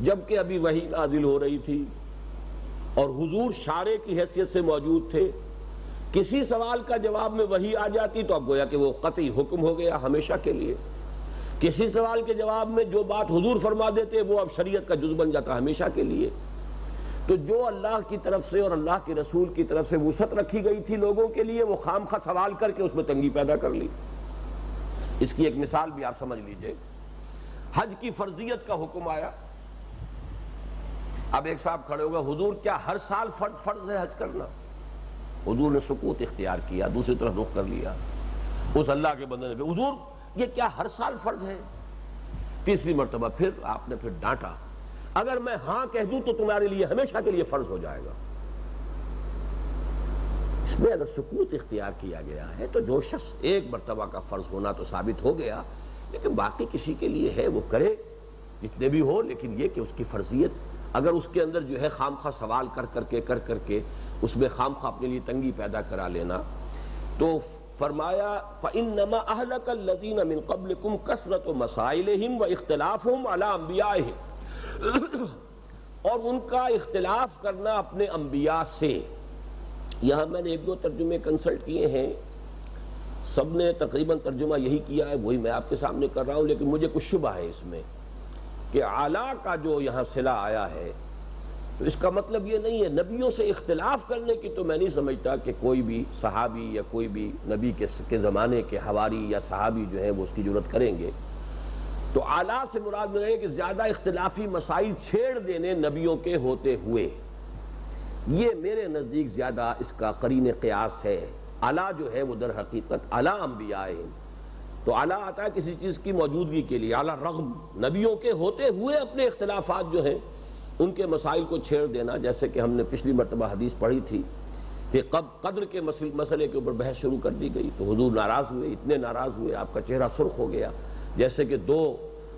جبکہ ابھی وحی نازل ہو رہی تھی اور حضور شارع کی حیثیت سے موجود تھے، کسی سوال کا جواب میں وحی آ جاتی تو اب گویا کہ وہ قطعی حکم ہو گیا ہمیشہ کے لیے۔ کسی سوال کے جواب میں جو بات حضور فرما دیتے وہ اب شریعت کا جز بن جاتا ہمیشہ کے لیے۔ تو جو اللہ کی طرف سے اور اللہ کے رسول کی طرف سے وسعت رکھی گئی تھی لوگوں کے لیے، وہ خام خواہ سوال کر کے اس میں تنگی پیدا کر لی۔ اس کی ایک مثال بھی آپ سمجھ لیجئے حج کی فرضیت کا حکم آیا. اب ایک صاحب کھڑے ہوگا، حضور کیا ہر سال فرض ہے حج کرنا؟ حضور نے سکوت اختیار کیا، دوسری طرف رخ کر لیا. اس اللہ کے بندے نے حضور یہ کیا ہر سال فرض ہے؟ تیسری مرتبہ پھر آپ نے ڈانٹا، اگر میں ہاں کہہ دوں تو تمہارے لیے ہمیشہ کے لیے فرض ہو جائے گا. اس میں اگر سکوت اختیار کیا گیا ہے تو جو شخص ایک مرتبہ کا فرض ہونا تو ثابت ہو گیا، لیکن باقی کسی کے لیے ہے وہ کرے جتنے بھی ہو. لیکن یہ کہ اس کی فرضیت اگر اس کے اندر جو ہے خامخواہ سوال کر کے اس میں خامخواہ اپنے لیے تنگی پیدا کرا لینا، تو فرمایا فَإِنَّمَا أَهْلَكَ الَّذِينَ مِن قَبْلِكُمْ كَثْرَةُ مَسَائِلِهِمْ وَإِخْتِلَافُهُمْ عَلَى أَنْبِيَائِهِمْ، اور ان کا اختلاف کرنا اپنے انبیاء سے. یہاں میں نے ایک دو ترجمے کنسلٹ کیے ہیں، سب نے تقریباً ترجمہ یہی کیا ہے، وہی میں آپ کے سامنے کر رہا ہوں. لیکن مجھے کچھ شبہ ہے اس میں کہ اعلیٰ کا جو یہاں صلہ آیا ہے تو اس کا مطلب یہ نہیں ہے. نبیوں سے اختلاف کرنے کی تو میں نہیں سمجھتا کہ کوئی بھی صحابی یا کوئی بھی نبی کے زمانے کے حواری یا صحابی جو ہیں وہ اس کی جرات کریں گے. تو اعلیٰ سے مراد یہ ہے کہ زیادہ اختلافی مسائل چھیڑ دینے نبیوں کے ہوتے ہوئے، یہ میرے نزدیک زیادہ اس کا قرین قیاس ہے. اعلیٰ جو ہے وہ در حقیقت اعلیٰ انبیائہم، تو اعلیٰ آتا ہے کسی چیز کی موجودگی کے لیے، اعلیٰ رغم نبیوں کے ہوتے ہوئے اپنے اختلافات جو ہیں ان کے مسائل کو چھیڑ دینا. جیسے کہ ہم نے پچھلی مرتبہ حدیث پڑھی تھی کہ قدر کے مسئلے کے اوپر بحث شروع کر دی گئی تو حضور ناراض ہوئے، اتنے ناراض ہوئے آپ کا چہرہ سرخ ہو گیا، جیسے کہ دو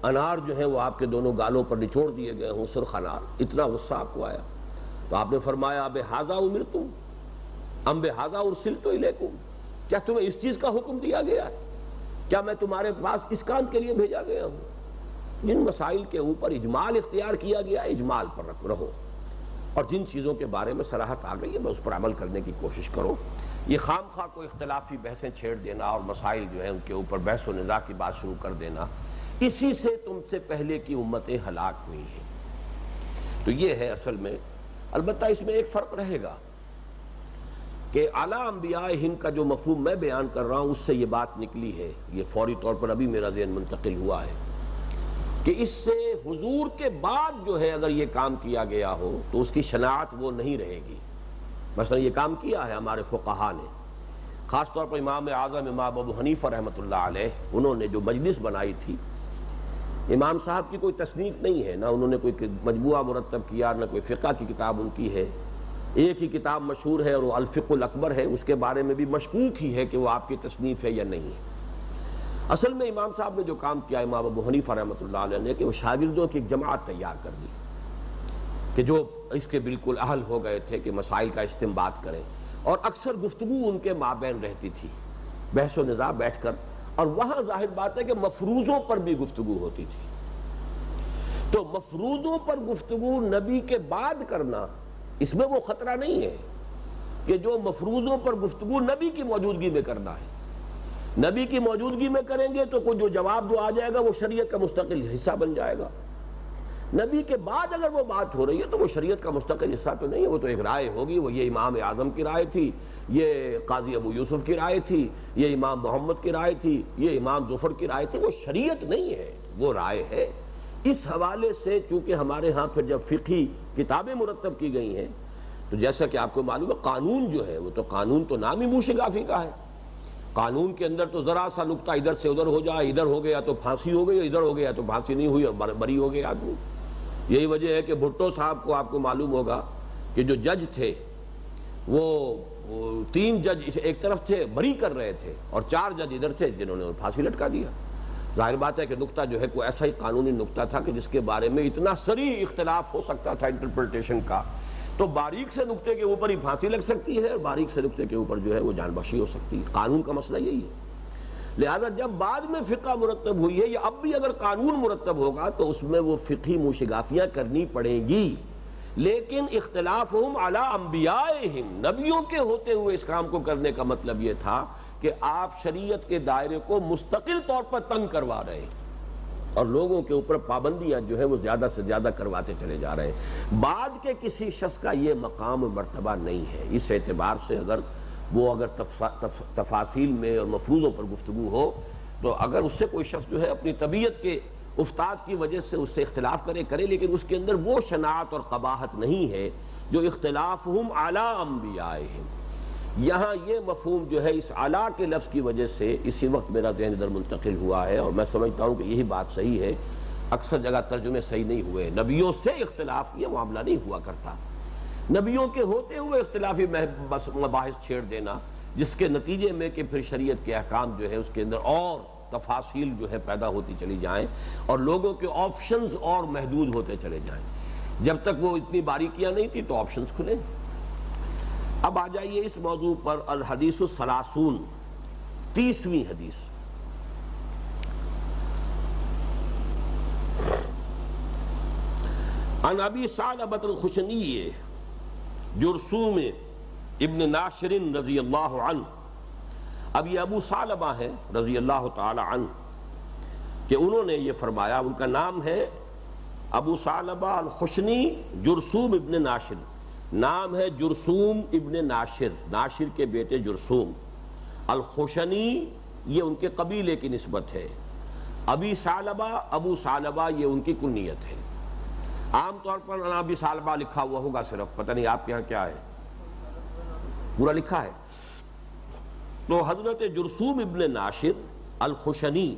انار جو ہیں وہ آپ کے دونوں گالوں پر نچوڑ دیے گئے ہوں، سرخ انار. اتنا غصہ آپ کو آیا تو آپ نے فرمایا بِہَٰذَا أُمِرْتُمْ أَمْ بِهَٰذَا أُرْسِلْتُ إِلَيْكُمْ، کیا تمہیں اس چیز کا حکم دیا گیا ہے؟ کیا میں تمہارے پاس اس کام کے لیے بھیجا گیا ہوں؟ جن مسائل کے اوپر اجمال اختیار کیا گیا ہے اجمال پر رہو، اور جن چیزوں کے بارے میں صراحت آ گئی ہے بس اس پر عمل کرنے کی کوشش کرو. یہ خام خواہ کو اختلافی بحثیں چھیڑ دینا اور مسائل جو ہیں ان کے اوپر بحث و نزاع کی بات شروع کر دینا، اسی سے تم سے پہلے کی امتیں ہلاک ہوئی ہیں. تو یہ ہے اصل میں. البتہ اس میں ایک فرق رہے گا کہ اعلیٰ انبیاء ہند کا جو مفہوم میں بیان کر رہا ہوں اس سے یہ بات نکلی ہے، یہ فوری طور پر ابھی میرا ذہن منتقل ہوا ہے کہ اس سے حضور کے بعد جو ہے اگر یہ کام کیا گیا ہو تو اس کی شناعت وہ نہیں رہے گی. مثلا یہ کام کیا ہے ہمارے فقہا نے، خاص طور پر امام اعظم امام ابو حنیفہ رحمۃ اللہ علیہ، انہوں نے جو مجلس بنائی تھی، امام صاحب کی کوئی تصنیف نہیں ہے، نہ انہوں نے کوئی مجموعہ مرتب کیا، نہ کوئی فقہ کی کتاب ان کی ہے. ایک ہی کتاب مشہور ہے اور وہ الفقہ الاکبر ہے، اس کے بارے میں بھی مشکوک ہی ہے کہ وہ آپ کی تصنیف ہے یا نہیں ہے. اصل میں امام صاحب نے جو کام کیا امام ابو حنیفہ رحمۃ اللہ علیہ نے کہ وہ شاگردوں کی ایک جماعت تیار کر دی کہ جو اس کے بالکل اہل ہو گئے تھے کہ مسائل کا استنباط کریں، اور اکثر گفتگو ان کے مابین رہتی تھی، بحث و نزاع بیٹھ کر، اور وہاں ظاہر بات ہے کہ مفروضوں پر بھی گفتگو ہوتی تھی. تو مفروضوں پر گفتگو نبی کے بعد کرنا، اس میں وہ خطرہ نہیں ہے کہ جو مفروضوں پر گفتگو نبی کی موجودگی میں کرنا ہے. نبی کی موجودگی میں کریں گے تو کوئی جو جواب جو آ جائے گا وہ شریعت کا مستقل حصہ بن جائے گا. نبی کے بعد اگر وہ بات ہو رہی ہے تو وہ شریعت کا مستقل حصہ تو نہیں ہے، وہ تو ایک رائے ہوگی. وہ یہ امام اعظم کی رائے تھی، یہ قاضی ابو یوسف کی رائے تھی، یہ امام محمد کی رائے تھی، یہ امام ظفر کی رائے تھی. وہ شریعت نہیں ہے، وہ رائے ہے. اس حوالے سے چونکہ ہمارے ہاں پھر جب فقہی کتابیں مرتب کی گئی ہیں تو جیسا کہ آپ کو معلوم ہے قانون جو ہے وہ تو قانون تو نام ہی موشگافی کا ہے. قانون کے اندر تو ذرا سا نقطہ ادھر سے ادھر ہو جائے، ادھر ہو گیا تو پھانسی ہو گئی، ادھر ہو گیا تو پھانسی نہیں ہوئی اور بری ہو گیا آدمی. یہی وجہ ہے کہ بھٹو صاحب کو آپ کو معلوم ہوگا کہ جو جج تھے وہ 3 جج ایک طرف تھے بری کر رہے تھے اور 4 جج ادھر تھے جنہوں نے پھانسی لٹکا دیا. ظاہر بات ہے کہ نقطہ جو ہے کوئی ایسا ہی قانونی نقطہ تھا کہ جس کے بارے میں اتنا صریح اختلاف ہو سکتا تھا انٹرپریٹیشن کا، تو باریک سے نقطے کے اوپر ہی پھانسی لگ سکتی ہے اور باریک سے نقطے کے اوپر جو ہے وہ جان بخشی ہو سکتی ہے. قانون کا مسئلہ یہی ہے. لہذا جب بعد میں فقہ مرتب ہوئی ہے یا اب بھی اگر قانون مرتب ہوگا تو اس میں وہ فقہی موشگافیاں کرنی پڑیں گی. لیکن اختلافہم علی انبیائہم، نبیوں کے ہوتے ہوئے اس کام کو کرنے کا مطلب یہ تھا کہ آپ شریعت کے دائرے کو مستقل طور پر تنگ کروا رہے ہیں اور لوگوں کے اوپر پابندیاں جو ہے وہ زیادہ سے زیادہ کرواتے چلے جا رہے ہیں. بعد کے کسی شخص کا یہ مقام و مرتبہ نہیں ہے. اس اعتبار سے اگر تفاصیل میں اور مفروضوں پر گفتگو ہو تو اگر اس سے کوئی شخص جو ہے اپنی طبیعت کے افتاد کی وجہ سے اس سے اختلاف کرے لیکن اس کے اندر وہ شناعت اور قباحت نہیں ہے جو اختلافہم علی انبیائہم. یہاں یہ مفہوم جو ہے اس علی کے لفظ کی وجہ سے اسی وقت میرا ذہن ادھر منتقل ہوا ہے، اور میں سمجھتا ہوں کہ یہی بات صحیح ہے. اکثر جگہ ترجمے صحیح نہیں ہوئے. نبیوں سے اختلاف یہ معاملہ نہیں ہوا کرتا. نبیوں کے ہوتے ہوئے اختلافی مباحث چھیڑ دینا، جس کے نتیجے میں کہ پھر شریعت کے احکام جو ہے اس کے اندر اور تفاصیل جو ہے پیدا ہوتی چلی جائیں اور لوگوں کے آپشنز اور محدود ہوتے چلے جائیں. جب تک وہ اتنی باریکیاں نہیں تھی تو آپشنز کھلے. اب آ جائیے اس موضوع پر. الحدیث الثلاثون، 30ویں حدیث. عن ابی ثعلبۃ الخشنی جرثوم ابن ناشر رضی اللہ عنہ. اب یہ ابو ثعلبہ ہیں رضی اللہ تعالی عنہ کہ انہوں نے یہ فرمایا، ان کا نام ہے ابو ثعلبہ الخشنی جرثوم ابن ناشر. نام ہے جرثوم ابن ناشر، ناشر کے بیٹے جرثوم. الخشنی یہ ان کے قبیلے کی نسبت ہے. ابی ثعلبہ، ابو ثعلبہ یہ ان کی کنیت ہے. عام طور پر ابی ثعلبہ لکھا ہوا ہوگا صرف، پتہ نہیں آپ کے یہاں کیا ہے، پورا لکھا ہے. تو حضرت جرثوم ابن ناشر الخشنی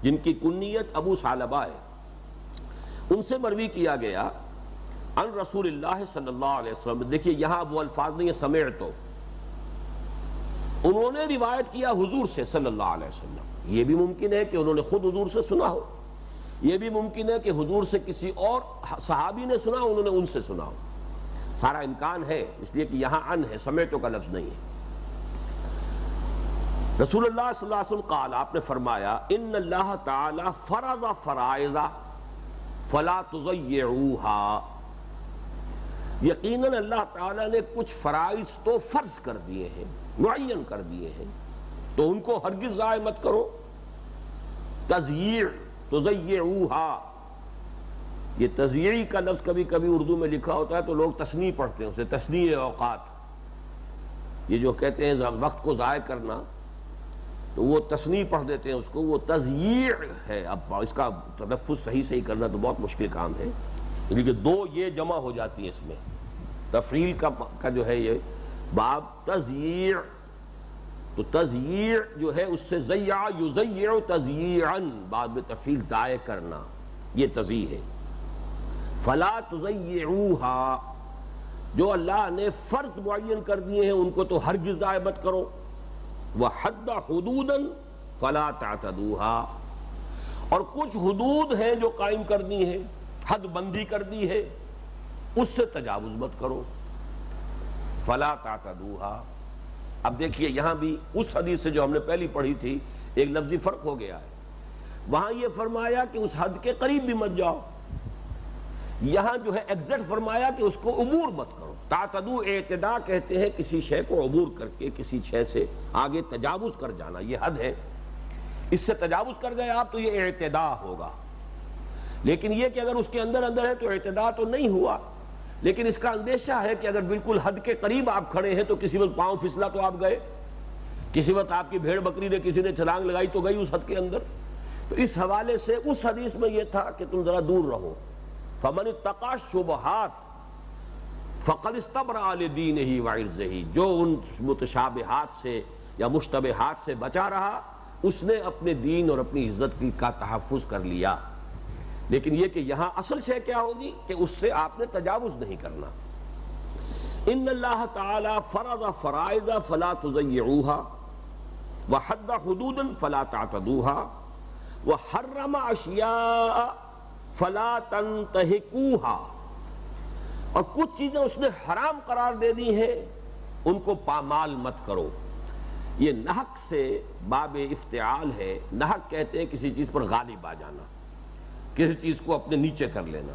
جن کی کنیت ابو ثعلبہ ہے، ان سے مروی کیا گیا عن رسول اللہ صلی اللہ علیہ وسلم. دیکھیے یہاں وہ الفاظ نہیں ہے سمعتو، انہوں نے روایت کیا حضور سے صلی اللہ علیہ وسلم. یہ بھی ممکن ہے کہ انہوں نے خود حضور سے سنا ہو، یہ بھی ممکن ہے کہ حضور سے کسی اور صحابی نے سنا، انہوں نے ان سے سنا ہو. سارا امکان ہے، اس لیے کہ یہاں ان ہے، سمعتو کا لفظ نہیں ہے. رسول اللہ صلی اللہ علیہ وسلم قال، آپ نے فرمایا، ان اللہ تعالی فرض فرائض فلا تضيعوها. یقیناً اللہ تعالیٰ نے کچھ فرائض تو فرض کر دیے ہیں، معین کر دیے ہیں، تو ان کو ہرگز ضائع مت کرو. تضییع، تضیعوها، یہ تضییع کا لفظ کبھی کبھی اردو میں لکھا ہوتا ہے تو لوگ تثنیہ پڑھتے ہیں اسے، تثنیہ اوقات. یہ جو کہتے ہیں وقت کو ضائع کرنا تو وہ تثنیہ پڑھ دیتے ہیں اس کو، وہ تضییع ہے. اب اس کا تلفظ صحیح کرنا تو بہت مشکل کام ہے، لیکن دو یہ جمع ہو جاتی ہیں اس میں. تفعیل کا جو ہے یہ باب تضییع، تو تضییع جو ہے اس سے ضیع یضیع تضییعا، بعد میں تفعیل ضائع کرنا، یہ تضییع ہے. فلا تضیعوها، جو اللہ نے فرض معین کر دیے ہیں ان کو تو ہرگز ضائع مت کرو. وحد حدودا فلا تعتدوها، اور کچھ حدود ہیں جو قائم کرنی ہے، حد بندی کر دی ہے، اس سے تجاوز مت کرو. فلا تعتدوها. اب دیکھیے یہاں بھی اس حدیث سے جو ہم نے پہلی پڑھی تھی ایک لفظی فرق ہو گیا ہے. وہاں یہ فرمایا کہ اس حد کے قریب بھی مت جاؤ، یہاں جو ہے ایگزیکٹ فرمایا کہ اس کو عبور مت کرو. تعتدو اعتداء کہتے ہیں کسی شے کو عبور کر کے کسی شے سے آگے تجاوز کر جانا، یہ حد ہے. اس سے تجاوز کر گئے آپ تو یہ اعتداء ہوگا. لیکن یہ کہ اگر اس کے اندر اندر ہے تو اعتداء تو نہیں ہوا، لیکن اس کا اندیشہ ہے کہ اگر بالکل حد کے قریب آپ کھڑے ہیں تو کسی وقت پاؤں پھسلا تو آپ گئے، کسی وقت آپ کی بھیڑ بکری نے کسی نے چھلانگ لگائی تو گئی اس حد کے اندر. تو اس حوالے سے اس حدیث میں یہ تھا کہ تم ذرا دور رہو. فمن اتقى الشبہات فقد استبرأ لدینہ وعرضہ، جو ان متشابہات سے یا مشتبہات سے بچا رہا اس نے اپنے دین اور اپنی عزت کا تحفظ کر لیا. لیکن یہ کہ یہاں اصل شے کیا ہوگی کہ اس سے آپ نے تجاوز نہیں کرنا. ان اللہ تعالی فرض فرائض فلا تضيعوها وحد حدودا فلا تعتدوها وحرم اشیاء فلا تنتهكوها، اور کچھ چیزیں اس نے حرام قرار دے دی ہیں ان کو پامال مت کرو. یہ نحق سے باب افتعال ہے. نحق کہتے ہیں کسی چیز پر غالب آ جانا، کسی چیز کو اپنے نیچے کر لینا.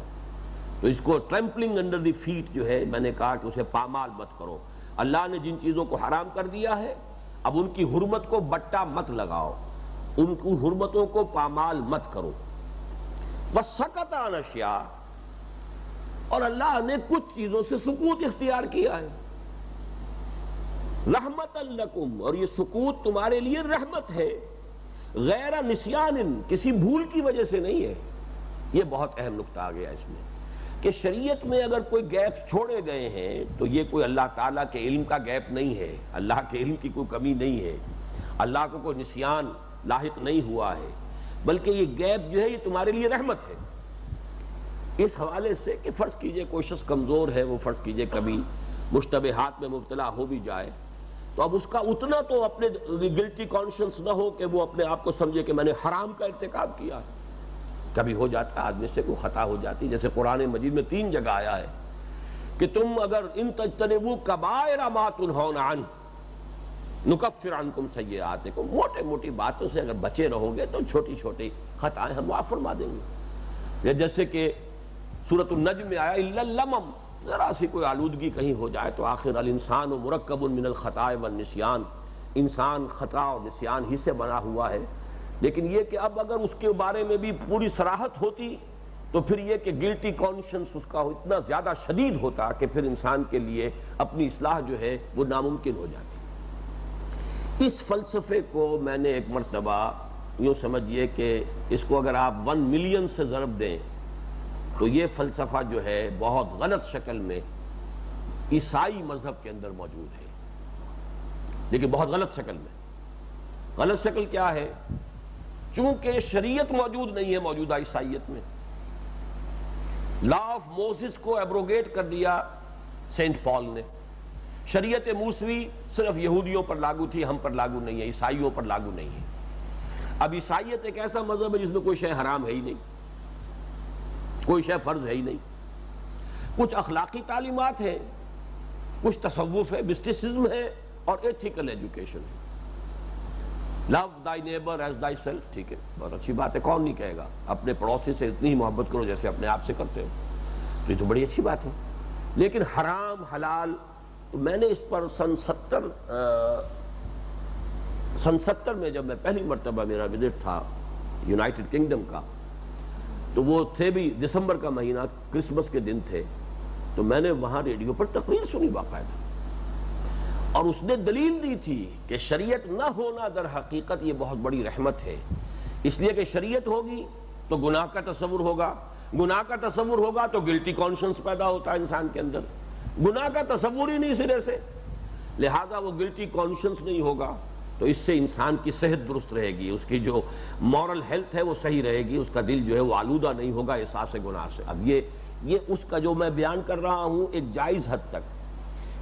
تو اس کو ٹرمپلنگ انڈر دی فیٹ جو ہے، میں نے کہا کہ اسے پامال مت کرو. اللہ نے جن چیزوں کو حرام کر دیا ہے اب ان کی حرمت کو بٹا مت لگاؤ، ان کی حرمتوں کو پامال مت کرو. وَسَكَتَ عَنْ أَشْيَاءَ، اور اللہ نے کچھ چیزوں سے سکوت اختیار کیا ہے. رحمتًا لکم، اور یہ سکوت تمہارے لیے رحمت ہے. غیر نسیان، کسی بھول کی وجہ سے نہیں ہے۔ یہ بہت اہم نقطہ آ گیا اس میں کہ شریعت میں اگر کوئی گیپ چھوڑے گئے ہیں تو یہ کوئی اللہ تعالیٰ کے علم کا گیپ نہیں ہے، اللہ کے علم کی کوئی کمی نہیں ہے، اللہ کو کوئی نسیان لاحق نہیں ہوا ہے، بلکہ یہ گیپ جو ہے یہ تمہارے لیے رحمت ہے۔ اس حوالے سے کہ فرض کیجئے کوئی شخص کمزور ہے، وہ فرض کیجئے کبھی مشتبہات میں مبتلا ہو بھی جائے تو اب اس کا اتنا تو اپنے گلٹی کانشنس نہ ہو کہ وہ اپنے آپ کو سمجھے کہ میں نے حرام کا ارتکاب کیا ہے۔ کبھی ہو جاتا ہے آدمی سے کوئی خطا ہو جاتی، جیسے قرآن مجید میں 3 جگہ آیا ہے کہ تم اگر ان تجتنبوا کبائر ما تنہون عنہ نکفر عنکم سیئاتکم، موٹے موٹی باتوں سے اگر بچے رہو گے تو چھوٹی چھوٹی خطائیں ہم معاف فرما دیں گے۔ جیسے کہ سورۃ النجم میں آیا الا اللمم، ذرا سی کوئی آلودگی کہیں ہو جائے تو آخر الانسان مرکب من الخطاء والنسیان، انسان خطا اور نسیان ہی سے بنا ہوا ہے۔ لیکن یہ کہ اب اگر اس کے بارے میں بھی پوری صراحت ہوتی تو پھر یہ کہ گلٹی کانشنس اس کا اتنا زیادہ شدید ہوتا کہ پھر انسان کے لیے اپنی اصلاح جو ہے وہ ناممکن ہو جاتی۔ اس فلسفے کو میں نے ایک مرتبہ یوں سمجھیے کہ اس کو اگر آپ 1 ملین سے ضرب دیں تو یہ فلسفہ جو ہے بہت غلط شکل میں عیسائی مذہب کے اندر موجود ہے، لیکن بہت غلط شکل میں۔ غلط شکل کیا ہے؟ چونکہ شریعت موجود نہیں ہے موجودہ عیسائیت میں، لا آف موسیس کو ایبروگیٹ کر دیا سینٹ پال نے، شریعت موسوی صرف یہودیوں پر لاگو تھی، ہم پر لاگو نہیں ہے، عیسائیوں پر لاگو نہیں ہے۔ اب عیسائیت ایک ایسا مذہب ہے جس میں کوئی شے حرام ہے ہی نہیں، کوئی شے فرض ہے ہی نہیں، کچھ اخلاقی تعلیمات ہیں، کچھ تصوف ہے، مسٹیسزم ہے اور ایتھیکل ایجوکیشن ہے۔ لو دائی نیبر ایز دائی سیلف، ٹھیک ہے، بہت اچھی بات ہے، کون نہیں کہے گا اپنے پڑوسی سے اتنی ہی محبت کرو جیسے اپنے آپ سے کرتے ہو، تو یہ تو بڑی اچھی بات ہے۔ لیکن حرام حلال، تو میں نے اس پر سن 70 میں جب میں پہلی مرتبہ میرا وزٹ تھا یونائٹڈ کنگڈم کا، تو وہ تھے بھی دسمبر کا مہینہ، کرسمس کے دن تھے، تو میں نے وہاں ریڈیو پر تقریر سنی باقاعدہ، اور اس نے دلیل دی تھی کہ شریعت نہ ہونا در حقیقت یہ بہت بڑی رحمت ہے، اس لیے کہ شریعت ہوگی تو گناہ کا تصور ہوگا، گناہ کا تصور ہوگا تو گلٹی کانشنس پیدا ہوتا ہے انسان کے اندر، گناہ کا تصور ہی نہیں سرے سے، لہذا وہ گلٹی کانشنس نہیں ہوگا تو اس سے انسان کی صحت درست رہے گی، اس کی جو مورل ہیلتھ ہے وہ صحیح رہے گی، اس کا دل جو ہے وہ آلودہ نہیں ہوگا احساس گناہ سے۔ اب یہ اس کا جو میں بیان کر رہا ہوں ایک جائز حد تک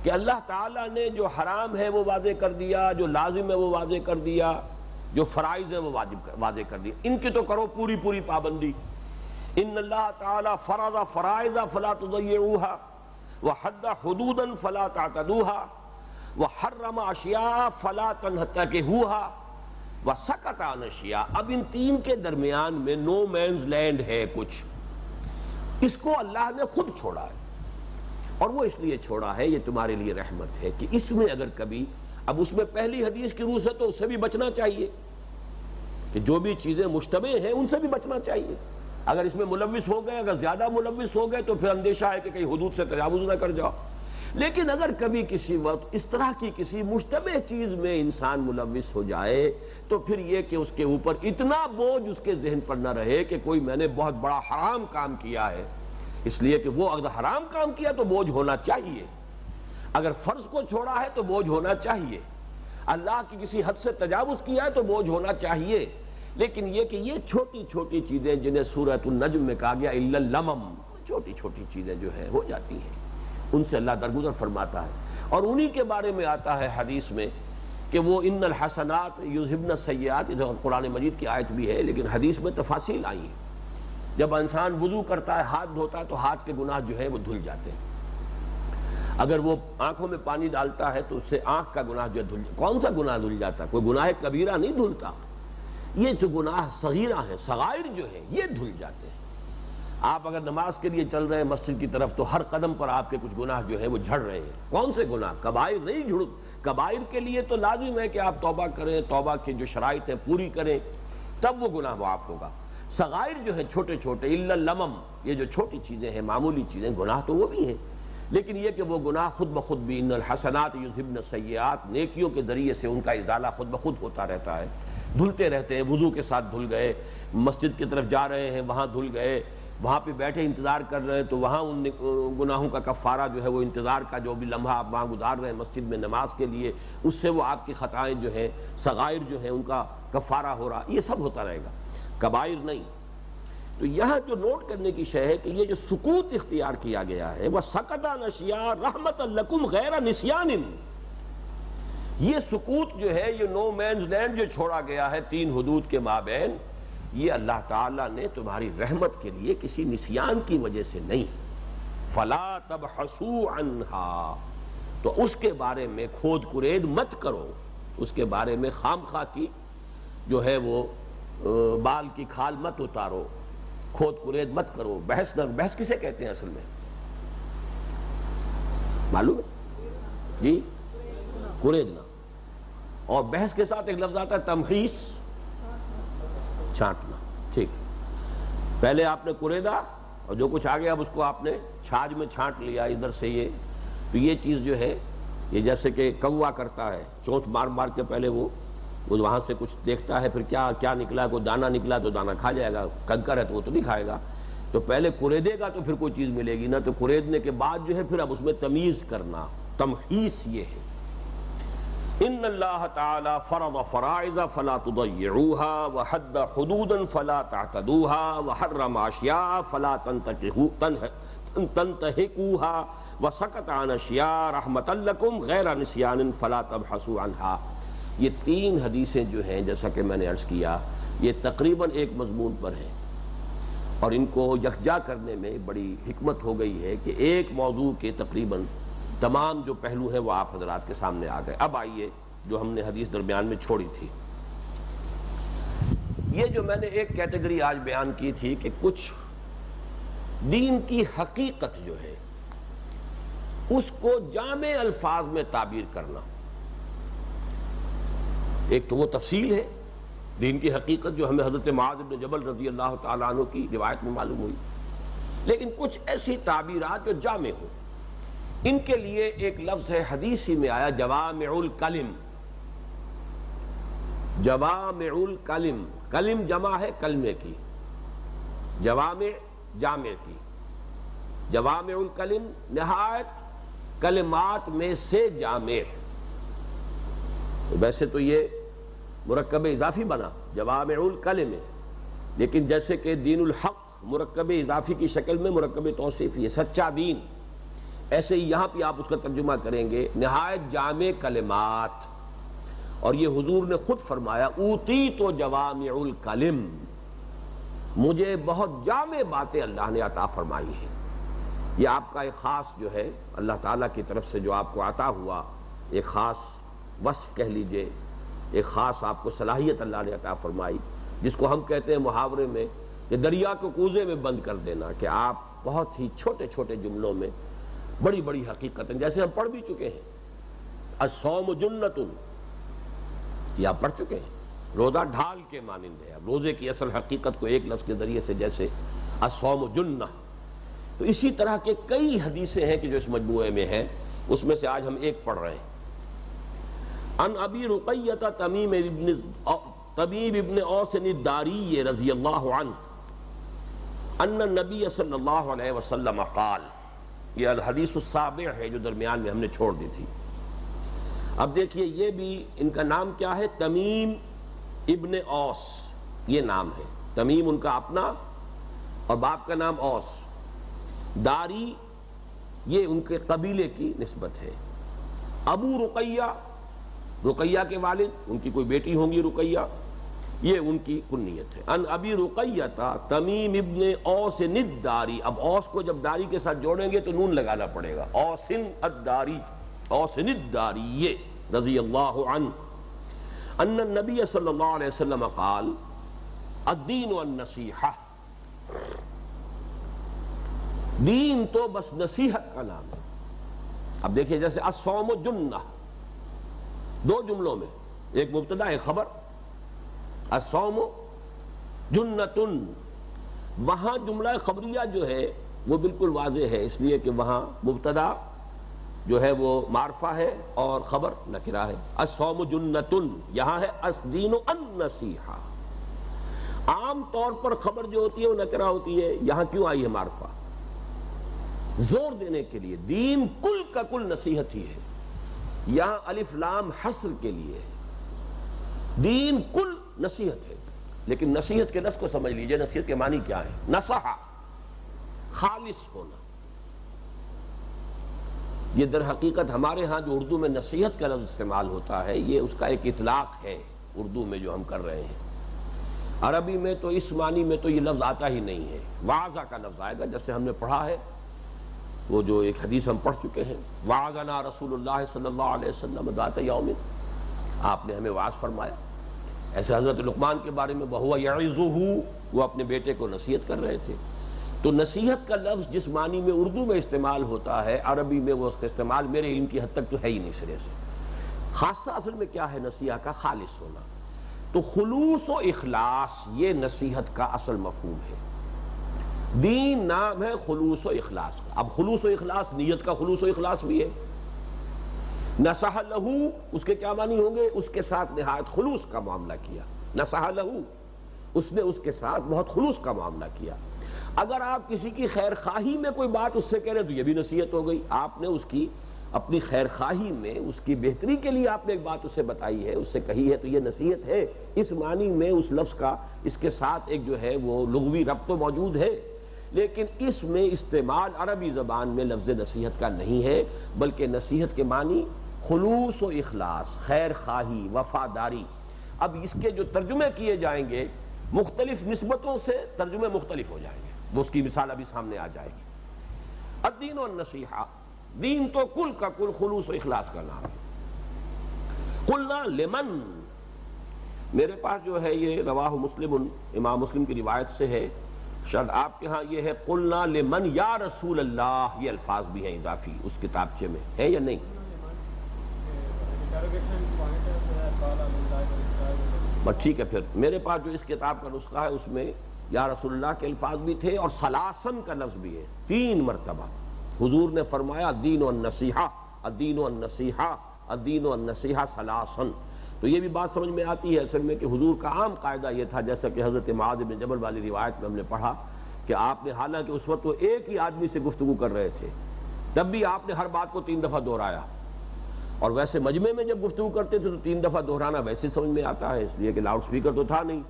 کہ اللہ تعالیٰ نے جو حرام ہے وہ واضح کر دیا، جو لازم ہے وہ واضح کر دیا، جو فرائض ہے وہ واضح کر دیا، ان کی تو کرو پوری پوری پابندی۔ ان اللہ تعالیٰ فرض فرائض فلا تضيعوها وحد حدودا فلا تعتدوها وحرم اشیاء فلا تنتهكوها وسکت عن اشیاء۔ اب ان 3 کے درمیان میں نو مینز لینڈ ہے کچھ، اس کو اللہ نے خود چھوڑا ہے، اور وہ اس لیے چھوڑا ہے، یہ تمہارے لیے رحمت ہے کہ اس میں اگر کبھی، اب اس میں پہلی حدیث کی روح سے تو اس سے بھی بچنا چاہیے کہ جو بھی چیزیں مشتبہ ہیں ان سے بھی بچنا چاہیے، اگر اس میں ملوث ہو گئے، اگر زیادہ ملوث ہو گئے تو پھر اندیشہ ہے کہ کہیں حدود سے تجاوز نہ کر جاؤ۔ لیکن اگر کبھی کسی وقت اس طرح کی کسی مشتبہ چیز میں انسان ملوث ہو جائے تو پھر یہ کہ اس کے اوپر اتنا بوجھ اس کے ذہن پر نہ رہے کہ کوئی میں نے بہت بڑا حرام کام کیا ہے، اس لیے کہ وہ اگر حرام کام کیا تو بوجھ ہونا چاہیے، اگر فرض کو چھوڑا ہے تو بوجھ ہونا چاہیے، اللہ کی کسی حد سے تجاوز کیا ہے تو بوجھ ہونا چاہیے۔ لیکن یہ کہ یہ چھوٹی چھوٹی چیزیں جنہیں سورۃ النجم میں کہا گیا الا اللمم، چھوٹی چھوٹی چیزیں جو ہیں ہو جاتی ہیں، ان سے اللہ درگزر فرماتا ہے، اور انہی کے بارے میں آتا ہے حدیث میں کہ وہ ان الحسنات یذہبن السیئات، ادھر قرآن مجید کی آیت بھی ہے لیکن حدیث میں تفاصیل آئی ہیں، جب انسان وضو کرتا ہے ہاتھ دھوتا ہے تو ہاتھ کے گناہ جو ہے وہ دھل جاتے ہیں، اگر وہ آنکھوں میں پانی ڈالتا ہے تو اس سے آنکھ کا گناہ جو ہے دھل جاتا ہے۔ کون سا گناہ دھل جاتا ہے؟ کوئی گناہ کبیرہ نہیں دھلتا، یہ جو گناہ صغیرہ ہیں، صغائر جو ہیں یہ دھل جاتے ہیں۔ آپ اگر نماز کے لیے چل رہے ہیں مسجد کی طرف تو ہر قدم پر آپ کے کچھ گناہ جو ہیں وہ جھڑ رہے ہیں، کون سے گناہ؟ کبائر نہیں جھڑ، کبائر کے لیے تو لازم ہے کہ آپ توبہ کریں، توبہ کی جو شرائط ہیں پوری کریں، تب وہ گناہ معاف ہوگا۔ صغائر جو ہیں چھوٹے چھوٹے الا اللمم، یہ جو چھوٹی چیزیں ہیں، معمولی چیزیں، گناہ تو وہ بھی ہیں، لیکن یہ کہ وہ گناہ خود بخود بھی ان الحسنات یذہبن السیئات، نیکیوں کے ذریعے سے ان کا ازالہ خود بخود ہوتا رہتا ہے۔ دھلتے رہتے ہیں، وضو کے ساتھ دھل گئے، مسجد کی طرف جا رہے ہیں وہاں دھل گئے، وہاں پہ بیٹھے انتظار کر رہے ہیں تو وہاں ان گناہوں کا کفارہ جو ہے وہ انتظار کا جو بھی لمحہ آپ وہاں گزار رہے ہیں مسجد میں نماز کے لیے، اس سے وہ آپ کی خطائیں جو ہیں، صغائر جو ہیں، ان کا کفارہ ہو رہا، یہ سب ہوتا رہے گا، کبائر نہیں۔ تو یہاں جو نوٹ کرنے کی شے ہے کہ یہ جو سکوت اختیار کیا گیا ہے وہ سکتا نشیا رحمت لکم غیر نسیان، یہ سکوت جو ہے، یہ نو مینز لینڈ جو چھوڑا گیا ہے تین حدود کے مابین، یہ اللہ تعالیٰ نے تمہاری رحمت کے لیے کسی نسیان کی وجہ سے نہیں۔ فلا تبحثوا عنہا، تو اس کے بارے میں کھود کرید مت کرو، اس کے بارے میں خام خواہ کی جو ہے وہ بال کی کھال مت اتارو، کھود کرید مت کرو، بحث نہ، بحث کسے کہتے ہیں اصل میں معلوم ہے جی؟ کریدنا۔ اور بحث کے ساتھ ایک لفظ آتا ہے تمحیص، چھانٹنا، ٹھیک، پہلے آپ نے کریدا اور جو کچھ آ گیا اب اس کو آپ نے چھاج میں چھانٹ لیا ادھر سے یہ، تو یہ چیز جو ہے یہ جیسے کہ کوا کرتا ہے، چونچ مار مار کے پہلے وہ وہاں سے کچھ دیکھتا ہے، پھر کیا نکلا، کوئی دانا نکلا تو دانا کھا جائے گا، کنکر ہے تو وہ تو نہیں کھائے گا، تو پہلے کریدے گا تو پھر کوئی چیز ملے گی نا، تو کریدنے کے بعد جو ہے پھر اب اس میں تمیز کرنا، تمحیص یہ ہے۔ ان اللہ تعالی فرض فرائض فلا تضيعوها وحد حدودا فلا تعتدوها وحرم اشیاء فلا تنتهكوها وسکت عن اشیاء رحمۃ لکم غیر نسیان فلا تبحثوا عنها، یہ تین حدیثیں جو ہیں جیسا کہ میں نے عرض کیا یہ تقریباً ایک مضمون پر ہیں، اور ان کو یکجا کرنے میں بڑی حکمت ہو گئی ہے کہ ایک موضوع کے تقریباً تمام جو پہلو ہیں وہ آپ حضرات کے سامنے آ گئے۔ اب آئیے جو ہم نے حدیث درمیان میں چھوڑی تھی، یہ جو میں نے ایک کیٹیگری آج بیان کی تھی کہ کچھ دین کی حقیقت جو ہے اس کو جامع الفاظ میں تعبیر کرنا، ایک تو وہ تفصیل ہے دین کی حقیقت جو ہمیں حضرت معاذ بن جبل رضی اللہ تعالیٰ عنہ کی روایت میں معلوم ہوئی، لیکن کچھ ایسی تعبیرات جو جامع ہو، ان کے لیے ایک لفظ ہے حدیث ہی میں آیا جوامع الکلم، جوامع الکلم، کلم جمع ہے کلمے کی، جوامع جامع کی، جوامع الکلم نہایت کلمات میں سے جامع، ویسے تو یہ مرکب اضافی بنا جوامع الکلم، لیکن جیسے کہ دین الحق مرکب اضافی کی شکل میں مرکب توصیفی ہے، سچا دین، ایسے ہی یہاں پہ آپ اس کا ترجمہ کریں گے نہایت جامع کلمات، اور یہ حضور نے خود فرمایا اوتیت جوامع الکلم، مجھے بہت جامع باتیں اللہ نے عطا فرمائی ہیں۔ یہ آپ کا ایک خاص جو ہے اللہ تعالیٰ کی طرف سے جو آپ کو عطا ہوا ایک خاص وصف کہہ لیجئے، ایک خاص آپ کو صلاحیت اللہ نے عطا فرمائی، جس کو ہم کہتے ہیں محاورے میں کہ دریا کو کوزے میں بند کر دینا، کہ آپ بہت ہی چھوٹے چھوٹے جملوں میں بڑی بڑی حقیقتیں، جیسے ہم پڑھ بھی چکے ہیں الصوم جنۃ، یہ آپ پڑھ چکے ہیں، روزہ ڈھال کے مانند ہے، اب روزے کی اصل حقیقت کو ایک لفظ کے ذریعے سے جیسے الصوم جنہ، تو اسی طرح کے کئی حدیثیں ہیں کہ جو اس مجموعے میں ہیں، اس میں سے آج ہم ایک پڑھ رہے ہیں۔ ان ابی رقیۃ تمیم ابن اوس الداری رضی اللہ عنہ ان النبی صلی اللہ علیہ وسلم قال، یہ الحدیث السابع ہے جو درمیان میں ہم نے چھوڑ دی تھی۔ اب دیکھیے یہ بھی ان کا نام کیا ہے، تمیم ابن اوس، یہ نام ہے، تمیم ان کا اپنا اور باپ کا نام اوس، داری یہ ان کے قبیلے کی نسبت ہے، ابو رقیہ، رقیہ کے والد، ان کی کوئی بیٹی ہوں گی رقیہ، یہ ان کی کنیت ہے۔ ان ابی رقیۃ تمیم ابن اوس الداری، اب اوس کو جب داری کے ساتھ جوڑیں گے تو نون لگانا پڑے گا، اوسن الداری، اوسن الداری رضی اللہ عنہ، ان النبی صلی اللہ علیہ وسلم قال الدین النصیحہ، دین تو بس نصیحت کا نام ہے۔ اب دیکھیں جیسے الصوم جنہ، دو جملوں میں ایک مبتدا ایک خبر، الصوم جنۃ، وہاں جملہ خبریہ جو ہے وہ بالکل واضح ہے، اس لیے کہ وہاں مبتدا جو ہے وہ معرفہ ہے اور خبر نکرہ ہے. الصوم جنۃ، یہاں ہے الدین النصیحہ. عام طور پر خبر جو ہوتی ہے وہ نکرہ ہوتی ہے، یہاں کیوں آئی ہے معرفہ؟ زور دینے کے لیے. دین کل کا کل نصیحت ہی ہے. یہاں الف لام حصر کے لیے ہے. دین کل نصیحت ہے. لیکن نصیحت کے لفظ کو سمجھ لیجئے، نصیحت کے معنی کیا ہے؟ نصحہ، خالص ہونا. یہ در حقیقت ہمارے ہاں جو اردو میں نصیحت کا لفظ استعمال ہوتا ہے، یہ اس کا ایک اطلاق ہے اردو میں جو ہم کر رہے ہیں. عربی میں تو اس معنی میں تو یہ لفظ آتا ہی نہیں ہے. وعظہ کا لفظ آئے گا، جیسے ہم نے پڑھا ہے وہ جو ایک حدیث ہم پڑھ چکے ہیں، وعظنا رسول اللہ صلی اللہ علیہ وسلم ذات یوم، آپ نے ہمیں وعظ فرمایا. ایسے حضرت لقمان کے بارے میں وَهُوَ يَعِظُهُ، وہ اپنے بیٹے کو نصیحت کر رہے تھے. تو نصیحت کا لفظ جس معنی میں اردو میں استعمال ہوتا ہے، عربی میں وہ اس کا استعمال میرے علم کی حد تک تو ہے ہی نہیں سرے سے. خاصہ اصل میں کیا ہے نصیحت کا؟ خالص ہونا. تو خلوص و اخلاص یہ نصیحت کا اصل مفہوم ہے. دین نام ہے خلوص و اخلاص کا. اب خلوص و اخلاص نیت کا خلوص و اخلاص بھی ہے. نصح لہو، اس کے کیا معنی ہوں گے؟ اس کے ساتھ نہایت خلوص کا معاملہ کیا. نصح لہو، اس نے اس کے ساتھ بہت خلوص کا معاملہ کیا. اگر آپ کسی کی خیر خواہی میں کوئی بات اس سے کہہ رہے تو یہ بھی نصیحت ہو گئی. آپ نے اس کی اپنی خیر خواہی میں اس کی بہتری کے لیے آپ نے ایک بات اس سے بتائی ہے، اس سے کہی ہے، تو یہ نصیحت ہے. اس معنی میں اس لفظ کا اس کے ساتھ ایک جو ہے وہ لغوی ربط تو موجود ہے، لیکن اس میں استعمال عربی زبان میں لفظ نصیحت کا نہیں ہے، بلکہ نصیحت کے معنی خلوص و اخلاص، خیر خواہی، وفاداری. اب اس کے جو ترجمے کیے جائیں گے مختلف نسبتوں سے ترجمے مختلف ہو جائیں گے. وہ اس کی مثال ابھی سامنے آ جائے گی. الدین والنصیحہ، دین تو کل کا کل خلوص و اخلاص کا نام ہے. قلنا لمن، میرے پاس جو ہے یہ رواہ مسلم، امام مسلم کی روایت سے ہے. شاید آپ کے ہاں یہ ہے قلنا لمن یا رسول اللہ، یہ الفاظ بھی ہیں اضافی اس کتابچے میں، ہے یا نہیں؟ بس ٹھیک ہے. پھر میرے پاس جو اس کتاب کا نسخہ ہے اس میں یا رسول اللہ کے الفاظ بھی تھے اور سلاسن کا لفظ بھی ہے. 3 مرتبہ حضور نے فرمایا الدین والنصیحہ، الدین والنصیحہ، الدین والنصیحہ سلاسن. تو یہ بھی بات سمجھ میں آتی ہے اصل میں کہ حضور کا عام قاعدہ یہ تھا، جیسا کہ حضرت معاذ بن جبل والی روایت میں ہم نے پڑھا کہ آپ نے حالانکہ اس وقت وہ ایک ہی آدمی سے گفتگو کر رہے تھے، تب بھی آپ نے ہر بات کو 3 دفعہ دہرایا. اور ویسے مجمع میں جب گفتگو کرتے تھے تو 3 دفعہ دہرانا ویسے سمجھ میں آتا ہے، اس لیے کہ لاؤڈ سپیکر تو تھا نہیں.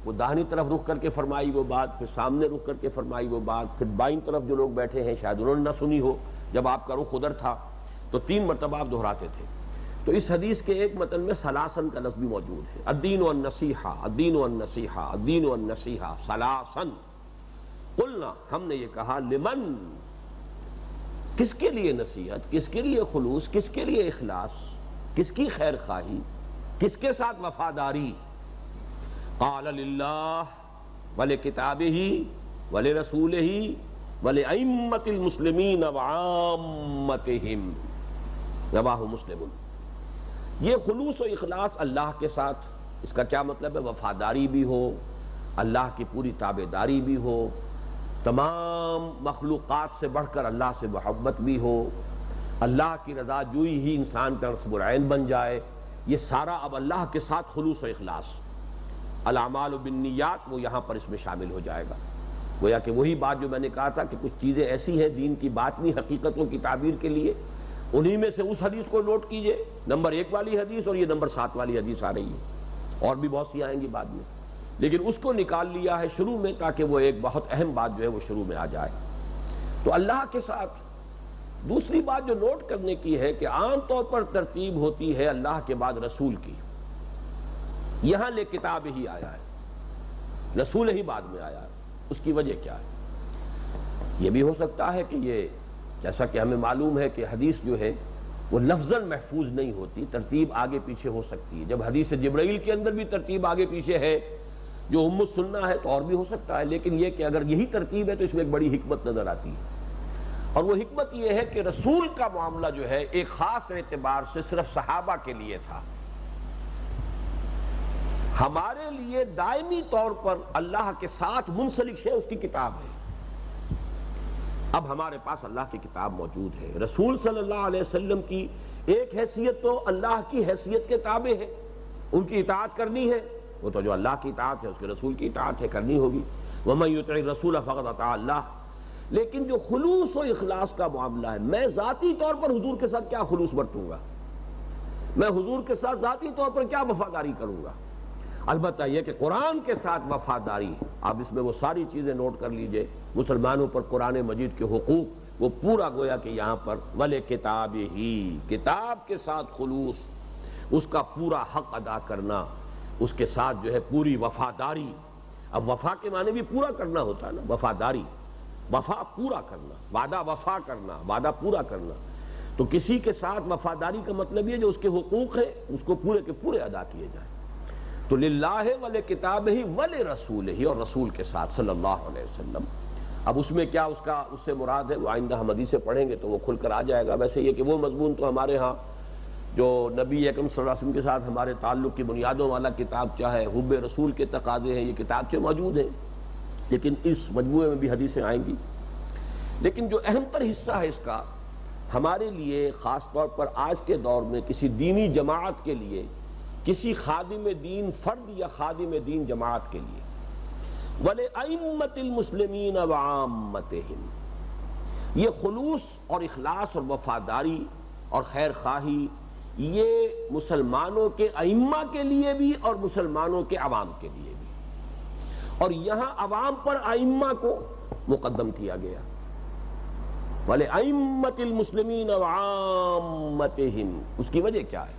وہ داہنی طرف رخ کر کے فرمائی وہ بات، پھر سامنے رخ کر کے فرمائی وہ بات، پھر بائیں طرف جو لوگ بیٹھے ہیں شاید انہوں نے نہ سنی ہو جب آپ کا رخ ادھر تھا، تو 3 مرتبہ آپ دہراتے تھے. تو اس حدیث کے ایک متن میں سلاسن کا لفظ بھی موجود ہے. الدین والنصیحہ، الدین والنصیحہ، الدین والنصیحہ سلاسن. قلنا، ہم نے یہ کہا لمن، کس کے لیے نصیحت، کس کے لیے خلوص، کس کے لیے اخلاص، کس کی خیر خواہی، کس کے ساتھ وفاداری؟ قال للہ ولکتابہ ولرسولہ ولأئمۃ المسلمین وعامتہم، رواہ مسلم. یہ خلوص و اخلاص اللہ کے ساتھ، اس کا کیا مطلب ہے؟ وفاداری بھی ہو، اللہ کی پوری تابعداری بھی ہو، تمام مخلوقات سے بڑھ کر اللہ سے محبت بھی ہو، اللہ کی رضا جوئی ہی انسان کا نصب العین بن جائے. یہ سارا اب اللہ کے ساتھ خلوص و اخلاص. الاعمال بالنیات وہ یہاں پر اس میں شامل ہو جائے گا. گویا کہ وہی بات جو میں نے کہا تھا کہ کچھ چیزیں ایسی ہیں دین کی باطنی حقیقتوں کی تعبیر کے لیے، انہی میں سے اس حدیث کو نوٹ کیجئے، نمبر 1 والی حدیث، اور یہ نمبر 7 والی حدیث آ رہی ہے، اور بھی بہت سی آئیں گی بعد میں، لیکن اس کو نکال لیا ہے شروع میں تاکہ وہ ایک بہت اہم بات جو ہے وہ شروع میں آ جائے. تو اللہ کے ساتھ. دوسری بات جو نوٹ کرنے کی ہے کہ عام طور پر ترتیب ہوتی ہے اللہ کے بعد رسول کی. یہاں لے کتاب ہی آیا ہے، رسول ہی بعد میں آیا ہے. اس کی وجہ کیا ہے؟ یہ بھی ہو سکتا ہے کہ یہ جیسا کہ ہمیں معلوم ہے کہ حدیث جو ہے وہ لفظاً محفوظ نہیں ہوتی، ترتیب آگے پیچھے ہو سکتی ہے. جب حدیث جبرائیل کے اندر بھی ترتیب آگے پیچھے ہے جو ام السنہ ہے تو اور بھی ہو سکتا ہے، لیکن یہ کہ اگر یہی ترتیب ہے تو اس میں ایک بڑی حکمت نظر آتی ہے. اور وہ حکمت یہ ہے کہ رسول کا معاملہ جو ہے ایک خاص اعتبار سے صرف صحابہ کے لیے تھا. ہمارے لیے دائمی طور پر اللہ کے ساتھ منسلک شے اس کی کتاب ہے. اب ہمارے پاس اللہ کی کتاب موجود ہے، رسول صلی اللہ علیہ وسلم کی ایک حیثیت تو اللہ کی حیثیت کے تابع ہے، ان کی اطاعت کرنی ہے، وہ تو جو اللہ کی اطاعت ہے اس کے رسول کی اطاعت ہے، کرنی ہوگی۔ وَمَن يُطِعِ الرَّسُولَ فَقَدْ أَطَاعَ اللَّهَ۔ لیکن جو خلوص و اخلاص کا معاملہ ہے، میں ذاتی طور پر حضور کے ساتھ کیا خلوص برتوں گا، میں حضور کے ساتھ ذاتی طور پر کیا وفاداری کروں گا؟ البتہ یہ کہ قرآن کے ساتھ وفاداری، آپ اس میں وہ ساری چیزیں نوٹ کر لیجئے، مسلمانوں پر قرآن مجید کے حقوق، وہ پورا گویا کہ یہاں پر وَلِکِتَابِهِ، کتاب کے ساتھ خلوص، اس کا پورا حق ادا کرنا، اس کے ساتھ جو ہے پوری وفاداری۔ اب وفا کے معنی بھی پورا کرنا ہوتا ہے نا، وفاداری، وفا پورا کرنا، وعدہ وفا کرنا، وعدہ پورا کرنا۔ تو کسی کے ساتھ وفاداری کا مطلب یہ جو اس کے حقوق ہیں اس کو پورے کے پورے ادا کیے جائیں۔ تو للہ ولکتابہ ولرسولہ، اور رسول کے ساتھ صلی اللہ علیہ وسلم۔ اب اس میں کیا اس سے مراد ہے وہ آئندہ ہم حدیثیں پڑھیں گے تو وہ کھل کر آ جائے گا۔ ویسے یہ کہ وہ مضمون تو ہمارے ہاں جو نبی اکرم صلی اللہ علیہ وسلم کے ساتھ ہمارے تعلق کی بنیادوں والا کتاب چاہے حب رسول کے تقاضے ہیں، یہ کتابچے موجود ہیں، لیکن اس مجموعے میں بھی حدیثیں آئیں گی۔ لیکن جو اہم تر حصہ ہے اس کا ہمارے لیے، خاص طور پر آج کے دور میں کسی دینی جماعت کے لیے، کسی خادم دین فرد یا خادم دین جماعت کے لیے، وَلِأَئِمَّةِ الْمُسْلِمِينَ وَعَامَّتِهِمْ، یہ خلوص اور اخلاص اور وفاداری اور خیر خواہی، یہ مسلمانوں کے ائمہ کے لیے بھی اور مسلمانوں کے عوام کے لیے بھی، اور یہاں عوام پر ائمہ کو مقدم کیا گیا۔ وَلِأَئِمَّةِ الْمُسْلِمِينَ وَعَامَّتِهِمْ، اس کی وجہ کیا ہے؟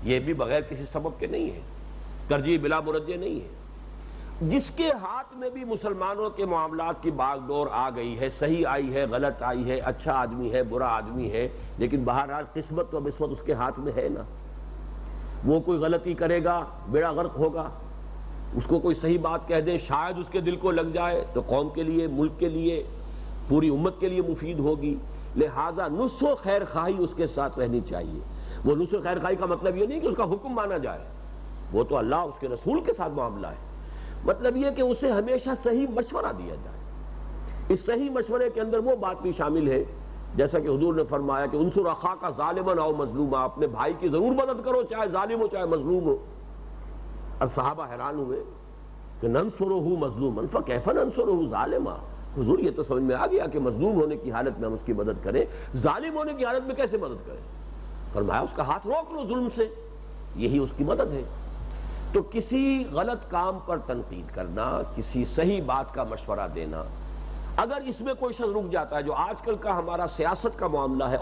یہ بھی بغیر کسی سبب کے نہیں ہے، ترجیح بلا مرجع نہیں ہے۔ جس کے ہاتھ میں بھی مسلمانوں کے معاملات کی باغ ڈور آ گئی ہے، صحیح آئی ہے، غلط آئی ہے، اچھا آدمی ہے، برا آدمی ہے، لیکن بہرحال قسمت تو اس وقت اس کے ہاتھ میں ہے نا۔ وہ کوئی غلطی کرے گا، بیڑا غرق ہوگا، اس کو کوئی صحیح بات کہہ دیں، شاید اس کے دل کو لگ جائے تو قوم کے لیے، ملک کے لیے، پوری امت کے لیے مفید ہوگی۔ لہذا نصح و خیر خواہی اس کے ساتھ رہنی چاہیے۔ وہ نصح و خیر خواہی کا مطلب یہ نہیں کہ اس کا حکم مانا جائے، وہ تو اللہ اس کے رسول کے ساتھ معاملہ ہے۔ مطلب یہ کہ اسے ہمیشہ صحیح مشورہ دیا جائے۔ اس صحیح مشورے کے اندر وہ بات بھی شامل ہے، جیسا کہ حضور نے فرمایا کہ انصر اخاک ظالما او مظلوما، اپنے بھائی کی ضرور مدد کرو، چاہے ظالم ہو چاہے مظلوم ہو۔ اور صحابہ حیران ہوئے کہ ننصرہ مظلوما فکیف ننصرہ ظالما، حضور یہ تو سمجھ میں آ گیا کہ مظلوم ہونے کی حالت میں ہم اس کی مدد کریں، ظالم ہونے کی حالت میں کیسے مدد کریں؟ فرمایا اس کا ہاتھ روک لو ظلم سے، یہی اس کی مدد ہے۔ تو کسی غلط کام پر تنقید کرنا، کسی صحیح بات کا مشورہ دینا، اگر اس میں کوئی شخص رک جاتا ہے، جو آج کل کا ہمارا سیاست کا معاملہ ہے،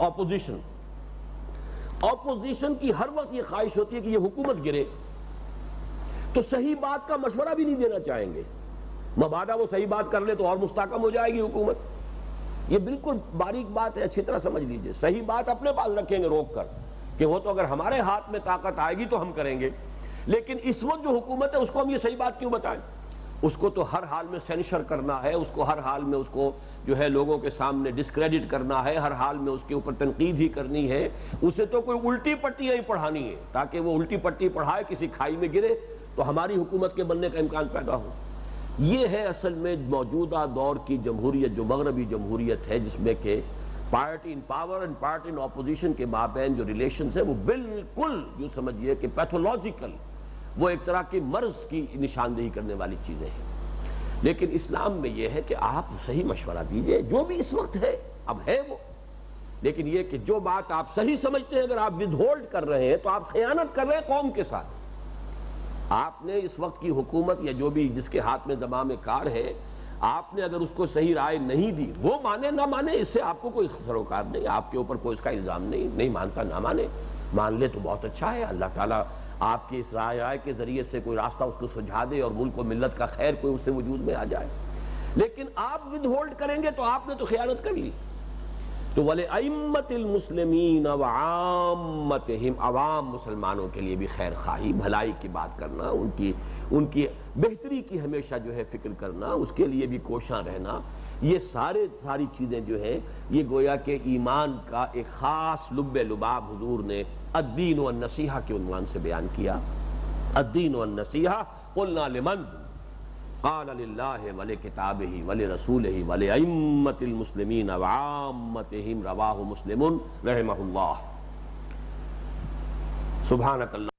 اپوزیشن کی ہر وقت یہ خواہش ہوتی ہے کہ یہ حکومت گرے، تو صحیح بات کا مشورہ بھی نہیں دینا چاہیں گے، مبادا وہ صحیح بات کر لے تو اور مستحکم ہو جائے گی حکومت۔ یہ بالکل باریک بات ہے، اچھی طرح سمجھ لیجئے۔ صحیح بات اپنے پاس رکھیں گے روک کر کہ وہ تو اگر ہمارے ہاتھ میں طاقت آئے گی تو ہم کریں گے، لیکن اس وقت جو حکومت ہے اس کو ہم یہ صحیح بات کیوں بتائیں؟ اس کو تو ہر حال میں سینشر کرنا ہے، اس کو ہر حال میں اس کو جو ہے لوگوں کے سامنے ڈسکریڈٹ کرنا ہے، ہر حال میں اس کے اوپر تنقید ہی کرنی ہے، اسے تو کوئی الٹی پٹیاں ہی پڑھانی ہے تاکہ وہ الٹی پٹی پڑھائے، کسی کھائی میں گرے تو ہماری حکومت کے بننے کا امکان پیدا ہو۔ یہ ہے اصل میں موجودہ دور کی جمہوریت، جو مغربی جمہوریت ہے، جس میں کہ party in power and party in opposition کے مابین جو ریلیشنز ہیں وہ بالکل یوں سمجھیے کہ پیتھولوجیکل، وہ ایک طرح کی مرض کی نشاندہی کرنے والی چیزیں ہیں۔ لیکن اسلام میں یہ ہے کہ آپ صحیح مشورہ دیجئے، جو بھی اس وقت ہے اب ہے وہ، لیکن یہ کہ جو بات آپ صحیح سمجھتے ہیں اگر آپ ود ہولڈ کر رہے ہیں تو آپ خیانت کر رہے ہیں قوم کے ساتھ۔ آپ نے اس وقت کی حکومت یا جو بھی جس کے ہاتھ میں زمام کار ہے، آپ نے اگر اس کو صحیح رائے نہیں دی، وہ مانے نہ مانے اس سے آپ کو کوئی سروکار نہیں، آپ کے اوپر کوئی اس کا الزام نہیں مانتا نہ مانے، مان لے تو بہت اچھا ہے، اللہ تعالیٰ آپ کی اس رائے کے ذریعے سے کوئی راستہ اس کو سجھا دے اور ملک و ملت کا خیر کوئی اس سے وجود میں آ جائے۔ لیکن آپ ود ہولڈ کریں گے تو آپ نے تو خیانت کر لی۔ تو وَلِأَئِمَّةِ الْمُسْلِمِينَ وَعَامَّتِهِمْ، عوام مسلمانوں کے لیے بھی خیر خواہی، بھلائی کی بات کرنا، ان کی بہتری کی ہمیشہ جو ہے فکر کرنا، اس کے لیے بھی کوشاں رہنا، یہ ساری چیزیں جو ہیں یہ گویا کہ ایمان کا ایک خاص لب لباب حضور نے الدین والنصیحہ کے عنوان سے بیان کیا۔ الدین والنصیحہ قلنا لمن، قال للہ ولکتابہ ولرسولہ ولأئمۃ المسلمین وعامتہم، رواہ مسلم رحمہ اللہ۔ سبحانک اللہ